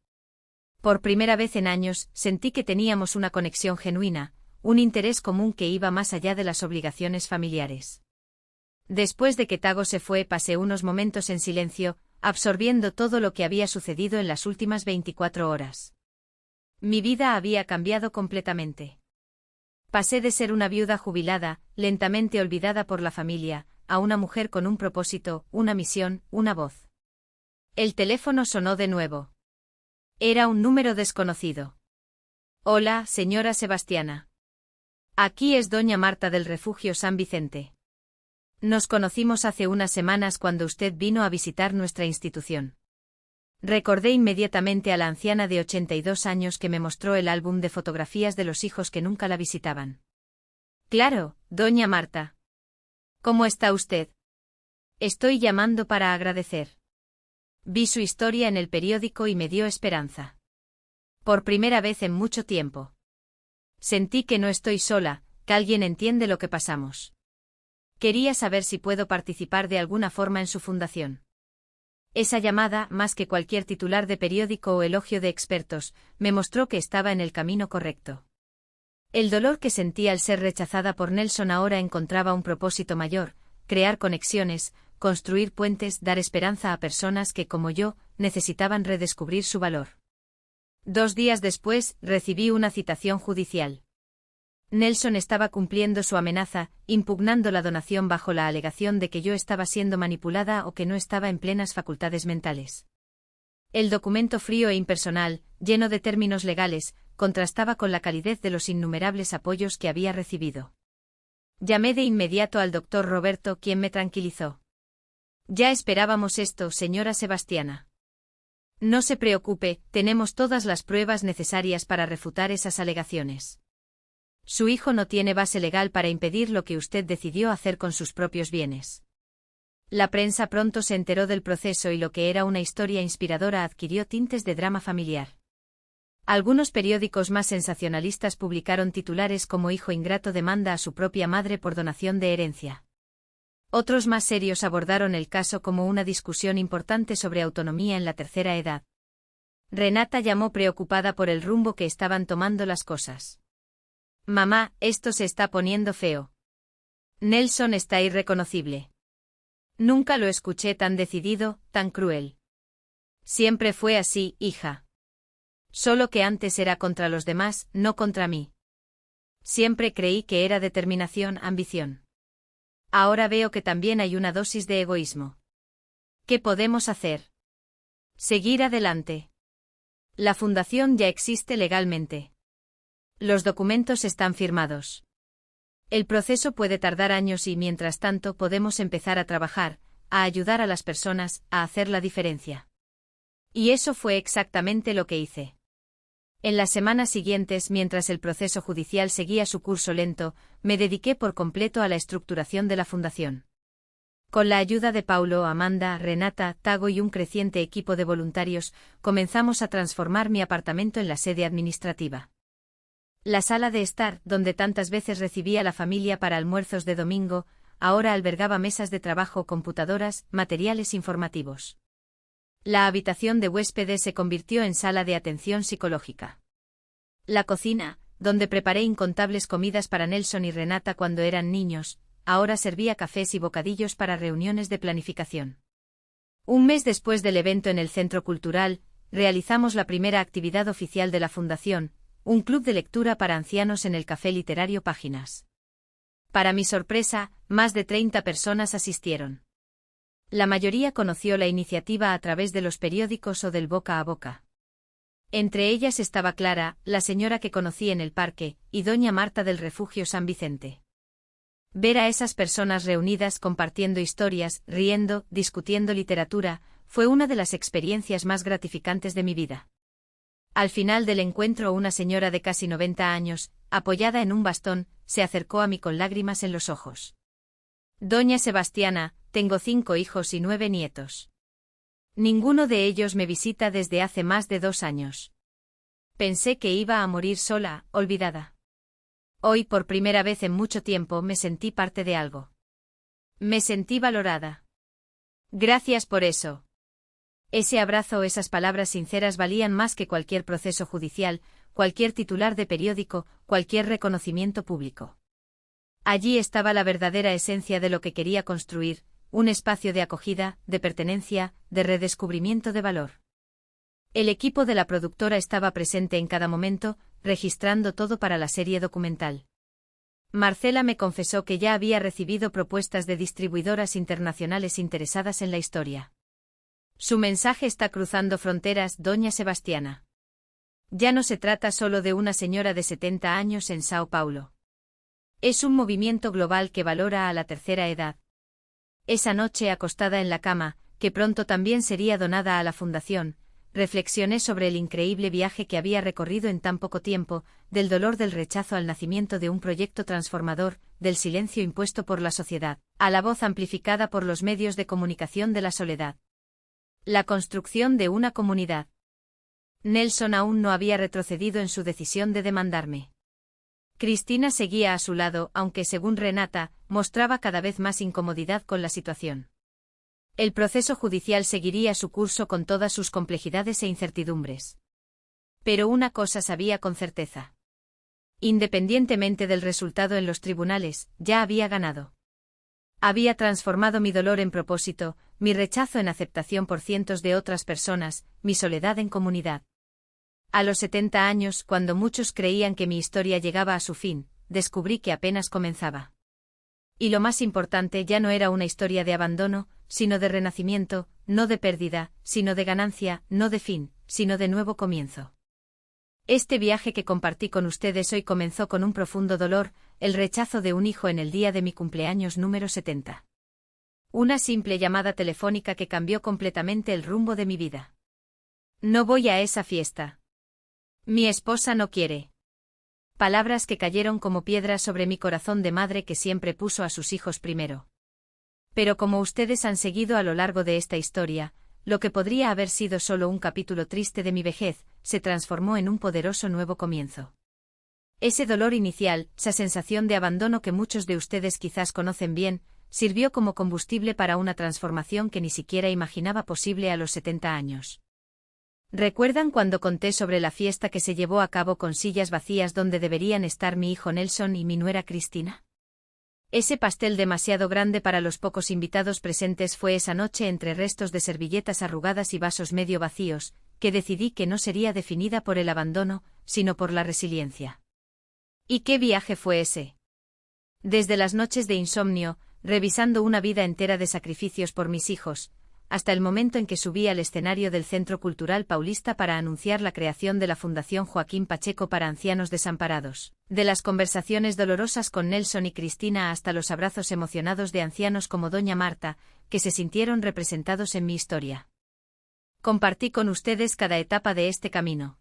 Por primera vez en años, sentí que teníamos una conexión genuina, un interés común que iba más allá de las obligaciones familiares. Después de que Tago se fue, pasé unos momentos en silencio, absorbiendo todo lo que había sucedido en las últimas 24 horas. Mi vida había cambiado completamente. Pasé de ser una viuda jubilada, lentamente olvidada por la familia, a una mujer con un propósito, una misión, una voz. El teléfono sonó de nuevo. Era un número desconocido. «Hola, señora Sebastiana. Aquí es doña Marta del Refugio San Vicente. Nos conocimos hace unas semanas cuando usted vino a visitar nuestra institución». Recordé inmediatamente a la anciana de 82 años que me mostró el álbum de fotografías de los hijos que nunca la visitaban. «Claro, doña Marta. ¿Cómo está usted? Estoy llamando para agradecer. Vi su historia en el periódico y me dio esperanza. Por primera vez en mucho tiempo. Sentí que no estoy sola, que alguien entiende lo que pasamos. Quería saber si puedo participar de alguna forma en su fundación». Esa llamada, más que cualquier titular de periódico o elogio de expertos, me mostró que estaba en el camino correcto. El dolor que sentía al ser rechazada por Nelson ahora encontraba un propósito mayor: crear conexiones, construir puentes, dar esperanza a personas que, como yo, necesitaban redescubrir su valor. 2 días después, recibí una citación judicial. Nelson estaba cumpliendo su amenaza, impugnando la donación bajo la alegación de que yo estaba siendo manipulada o que no estaba en plenas facultades mentales. El documento frío e impersonal, lleno de términos legales, contrastaba con la calidez de los innumerables apoyos que había recibido. Llamé de inmediato al doctor Roberto, quien me tranquilizó. Ya esperábamos esto, señora Sebastiana. No se preocupe, tenemos todas las pruebas necesarias para refutar esas alegaciones. Su hijo no tiene base legal para impedir lo que usted decidió hacer con sus propios bienes. La prensa pronto se enteró del proceso y lo que era una historia inspiradora adquirió tintes de drama familiar. Algunos periódicos más sensacionalistas publicaron titulares como "Hijo ingrato demanda a su propia madre por donación de herencia". Otros más serios abordaron el caso como una discusión importante sobre autonomía en la tercera edad. Renata llamó preocupada por el rumbo que estaban tomando las cosas. Mamá, esto se está poniendo feo. Nelson está irreconocible. Nunca lo escuché tan decidido, tan cruel. Siempre fue así, hija. Solo que antes era contra los demás, no contra mí. Siempre creí que era determinación, ambición. Ahora veo que también hay una dosis de egoísmo. ¿Qué podemos hacer? Seguir adelante. La fundación ya existe legalmente. Los documentos están firmados. El proceso puede tardar años y, mientras tanto, podemos empezar a trabajar, a ayudar a las personas, a hacer la diferencia. Y eso fue exactamente lo que hice. En las semanas siguientes, mientras el proceso judicial seguía su curso lento, me dediqué por completo a la estructuración de la fundación. Con la ayuda de Paulo, Amanda, Renata, Tago y un creciente equipo de voluntarios, comenzamos a transformar mi apartamento en la sede administrativa. La sala de estar, donde tantas veces recibía a la familia para almuerzos de domingo, ahora albergaba mesas de trabajo, computadoras, materiales informativos. La habitación de huéspedes se convirtió en sala de atención psicológica. La cocina, donde preparé incontables comidas para Nelson y Renata cuando eran niños, ahora servía cafés y bocadillos para reuniones de planificación. Un mes después del evento en el Centro Cultural, realizamos la primera actividad oficial de la Fundación, un club de lectura para ancianos en el Café Literario Páginas. Para mi sorpresa, más de 30 personas asistieron. La mayoría conoció la iniciativa a través de los periódicos o del boca a boca. Entre ellas estaba Clara, la señora que conocí en el parque, y doña Marta del Refugio San Vicente. Ver a esas personas reunidas compartiendo historias, riendo, discutiendo literatura, fue una de las experiencias más gratificantes de mi vida. Al final del encuentro, una señora de casi 90 años, apoyada en un bastón, se acercó a mí con lágrimas en los ojos. Doña Sebastiana, tengo 5 hijos y 9 nietos. Ninguno de ellos me visita desde hace más de 2 años. Pensé que iba a morir sola, olvidada. Hoy, por primera vez en mucho tiempo, me sentí parte de algo. Me sentí valorada. Gracias por eso. Ese abrazo, esas palabras sinceras valían más que cualquier proceso judicial, cualquier titular de periódico, cualquier reconocimiento público. Allí estaba la verdadera esencia de lo que quería construir, un espacio de acogida, de pertenencia, de redescubrimiento de valor. El equipo de la productora estaba presente en cada momento, registrando todo para la serie documental. Marcela me confesó que ya había recibido propuestas de distribuidoras internacionales interesadas en la historia. Su mensaje está cruzando fronteras, doña Sebastiana. Ya no se trata solo de una señora de 70 años en Sao Paulo. Es un movimiento global que valora a la tercera edad. Esa noche, acostada en la cama, que pronto también sería donada a la fundación, reflexioné sobre el increíble viaje que había recorrido en tan poco tiempo, del dolor del rechazo al nacimiento de un proyecto transformador, del silencio impuesto por la sociedad, a la voz amplificada por los medios de comunicación de la soledad. La construcción de una comunidad. Nelson aún no había retrocedido en su decisión de demandarme. Cristina seguía a su lado, aunque, según Renata, mostraba cada vez más incomodidad con la situación. El proceso judicial seguiría su curso con todas sus complejidades e incertidumbres. Pero una cosa sabía con certeza. Independientemente del resultado en los tribunales, ya había ganado. Había transformado mi dolor en propósito, mi rechazo en aceptación por cientos de otras personas, mi soledad en comunidad. A los 70 años, cuando muchos creían que mi historia llegaba a su fin, descubrí que apenas comenzaba. Y lo más importante, ya no era una historia de abandono, sino de renacimiento, no de pérdida, sino de ganancia, no de fin, sino de nuevo comienzo. Este viaje que compartí con ustedes hoy comenzó con un profundo dolor, el rechazo de un hijo en el día de mi cumpleaños número 70. Una simple llamada telefónica que cambió completamente el rumbo de mi vida. No voy a esa fiesta. Mi esposa no quiere. Palabras que cayeron como piedras sobre mi corazón de madre que siempre puso a sus hijos primero. Pero como ustedes han seguido a lo largo de esta historia, lo que podría haber sido solo un capítulo triste de mi vejez, se transformó en un poderoso nuevo comienzo. Ese dolor inicial, esa sensación de abandono que muchos de ustedes quizás conocen bien, sirvió como combustible para una transformación que ni siquiera imaginaba posible a los 70 años. ¿Recuerdan cuando conté sobre la fiesta que se llevó a cabo con sillas vacías donde deberían estar mi hijo Nelson y mi nuera Cristina? Ese pastel demasiado grande para los pocos invitados presentes fue esa noche entre restos de servilletas arrugadas y vasos medio vacíos, que decidí que no sería definida por el abandono, sino por la resiliencia. ¿Y qué viaje fue ese? Desde las noches de insomnio, revisando una vida entera de sacrificios por mis hijos, hasta el momento en que subí al escenario del Centro Cultural Paulista para anunciar la creación de la Fundación Joaquín Pacheco para Ancianos Desamparados, de las conversaciones dolorosas con Nelson y Cristina hasta los abrazos emocionados de ancianos como Doña Marta, que se sintieron representados en mi historia. Compartí con ustedes cada etapa de este camino.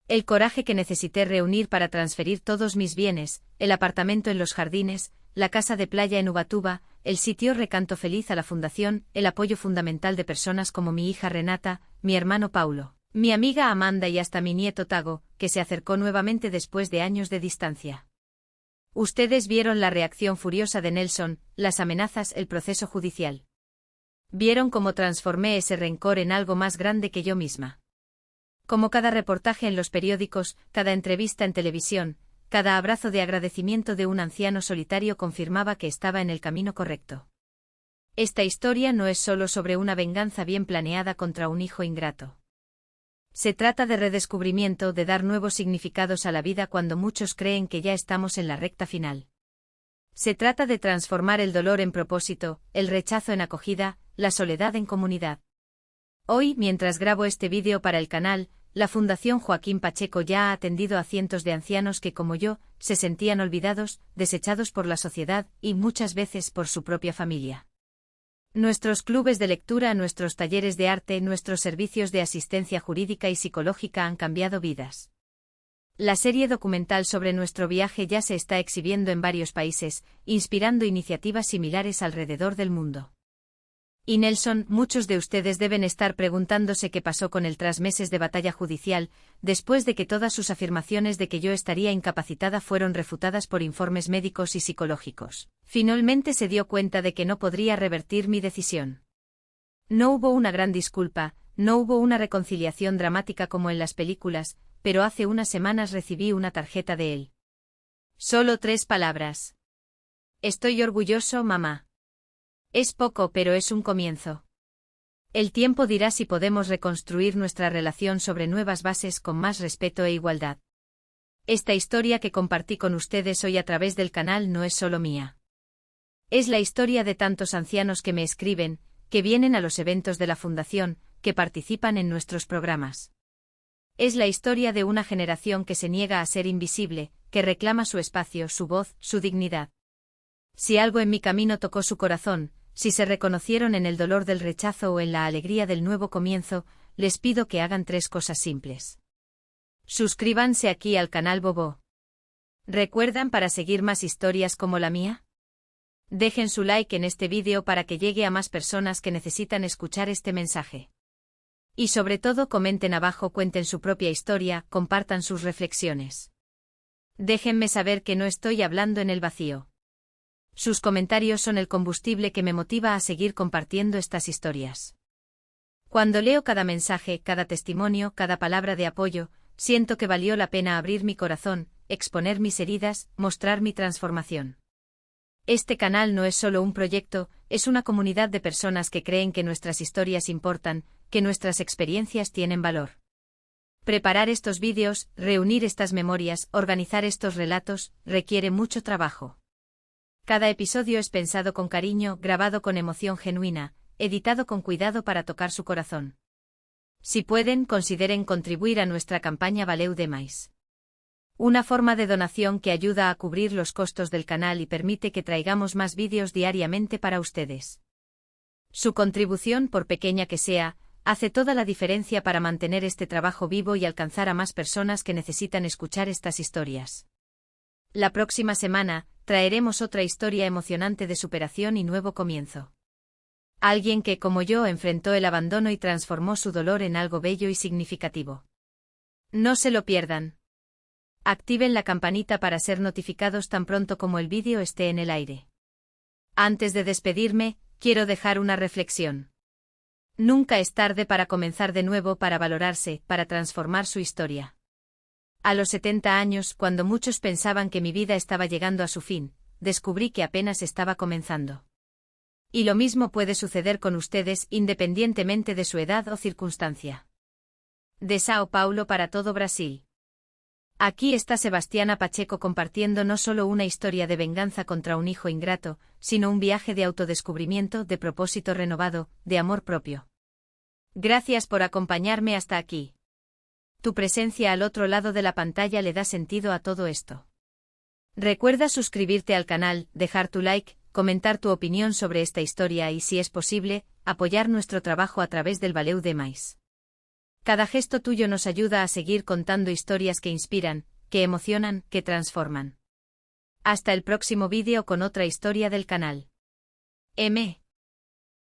El coraje que necesité reunir para transferir todos mis bienes, el apartamento en Los Jardines, la casa de playa en Ubatuba, el sitio Recanto Feliz a la fundación, el apoyo fundamental de personas como mi hija Renata, mi hermano Paulo, mi amiga Amanda y hasta mi nieto Tago, que se acercó nuevamente después de años de distancia. Ustedes vieron la reacción furiosa de Nelson, las amenazas, el proceso judicial. Vieron cómo transformé ese rencor en algo más grande que yo misma. Como cada reportaje en los periódicos, cada entrevista en televisión, cada abrazo de agradecimiento de un anciano solitario confirmaba que estaba en el camino correcto. Esta historia no es solo sobre una venganza bien planeada contra un hijo ingrato. Se trata de redescubrimiento, de dar nuevos significados a la vida cuando muchos creen que ya estamos en la recta final. Se trata de transformar el dolor en propósito, el rechazo en acogida, la soledad en comunidad. Hoy, mientras grabo este vídeo para el canal, la Fundación Joaquín Pacheco ya ha atendido a cientos de ancianos que, como yo, se sentían olvidados, desechados por la sociedad y muchas veces por su propia familia. Nuestros clubes de lectura, nuestros talleres de arte, nuestros servicios de asistencia jurídica y psicológica han cambiado vidas. La serie documental sobre nuestro viaje ya se está exhibiendo en varios países, inspirando iniciativas similares alrededor del mundo. Y Nelson, muchos de ustedes deben estar preguntándose qué pasó con él tras meses de batalla judicial, después de que todas sus afirmaciones de que yo estaría incapacitada fueron refutadas por informes médicos y psicológicos. Finalmente se dio cuenta de que no podría revertir mi decisión. No hubo una gran disculpa, no hubo una reconciliación dramática como en las películas, pero hace unas semanas recibí una tarjeta de él. Solo 3 palabras. Estoy orgulloso, mamá. Es poco, pero es un comienzo. El tiempo dirá si podemos reconstruir nuestra relación sobre nuevas bases con más respeto e igualdad. Esta historia que compartí con ustedes hoy a través del canal no es solo mía. Es la historia de tantos ancianos que me escriben, que vienen a los eventos de la Fundación, que participan en nuestros programas. Es la historia de una generación que se niega a ser invisible, que reclama su espacio, su voz, su dignidad. Si algo en mi camino tocó su corazón, si se reconocieron en el dolor del rechazo o en la alegría del nuevo comienzo, les pido que hagan 3 cosas simples. Suscríbanse aquí al canal Bobo. ¿Recuerdan para seguir más historias como la mía? Dejen su like en este vídeo para que llegue a más personas que necesitan escuchar este mensaje. Y sobre todo comenten abajo, cuenten su propia historia, compartan sus reflexiones. Déjenme saber que no estoy hablando en el vacío. Sus comentarios son el combustible que me motiva a seguir compartiendo estas historias. Cuando leo cada mensaje, cada testimonio, cada palabra de apoyo, siento que valió la pena abrir mi corazón, exponer mis heridas, mostrar mi transformación. Este canal no es solo un proyecto, es una comunidad de personas que creen que nuestras historias importan, que nuestras experiencias tienen valor. Preparar estos vídeos, reunir estas memorias, organizar estos relatos, requiere mucho trabajo. Cada episodio es pensado con cariño, grabado con emoción genuina, editado con cuidado para tocar su corazón. Si pueden, consideren contribuir a nuestra campaña Valeu Demais. Una forma de donación que ayuda a cubrir los costos del canal y permite que traigamos más vídeos diariamente para ustedes. Su contribución, por pequeña que sea, hace toda la diferencia para mantener este trabajo vivo y alcanzar a más personas que necesitan escuchar estas historias. La próxima semana, traeremos otra historia emocionante de superación y nuevo comienzo. Alguien que, como yo, enfrentó el abandono y transformó su dolor en algo bello y significativo. No se lo pierdan. Activen la campanita para ser notificados tan pronto como el vídeo esté en el aire. Antes de despedirme, quiero dejar una reflexión. Nunca es tarde para comenzar de nuevo, para valorarse, para transformar su historia. A los 70 años, cuando muchos pensaban que mi vida estaba llegando a su fin, descubrí que apenas estaba comenzando. Y lo mismo puede suceder con ustedes independientemente de su edad o circunstancia. De Sao Paulo para todo Brasil. Aquí está Sebastiana Pacheco compartiendo no solo una historia de venganza contra un hijo ingrato, sino un viaje de autodescubrimiento, de propósito renovado, de amor propio. Gracias por acompañarme hasta aquí. Tu presencia al otro lado de la pantalla le da sentido a todo esto. Recuerda suscribirte al canal, dejar tu like, comentar tu opinión sobre esta historia y, si es posible, apoyar nuestro trabajo a través del Valeu Demais. Cada gesto tuyo nos ayuda a seguir contando historias que inspiran, que emocionan, que transforman. Hasta el próximo vídeo con otra historia del canal. M.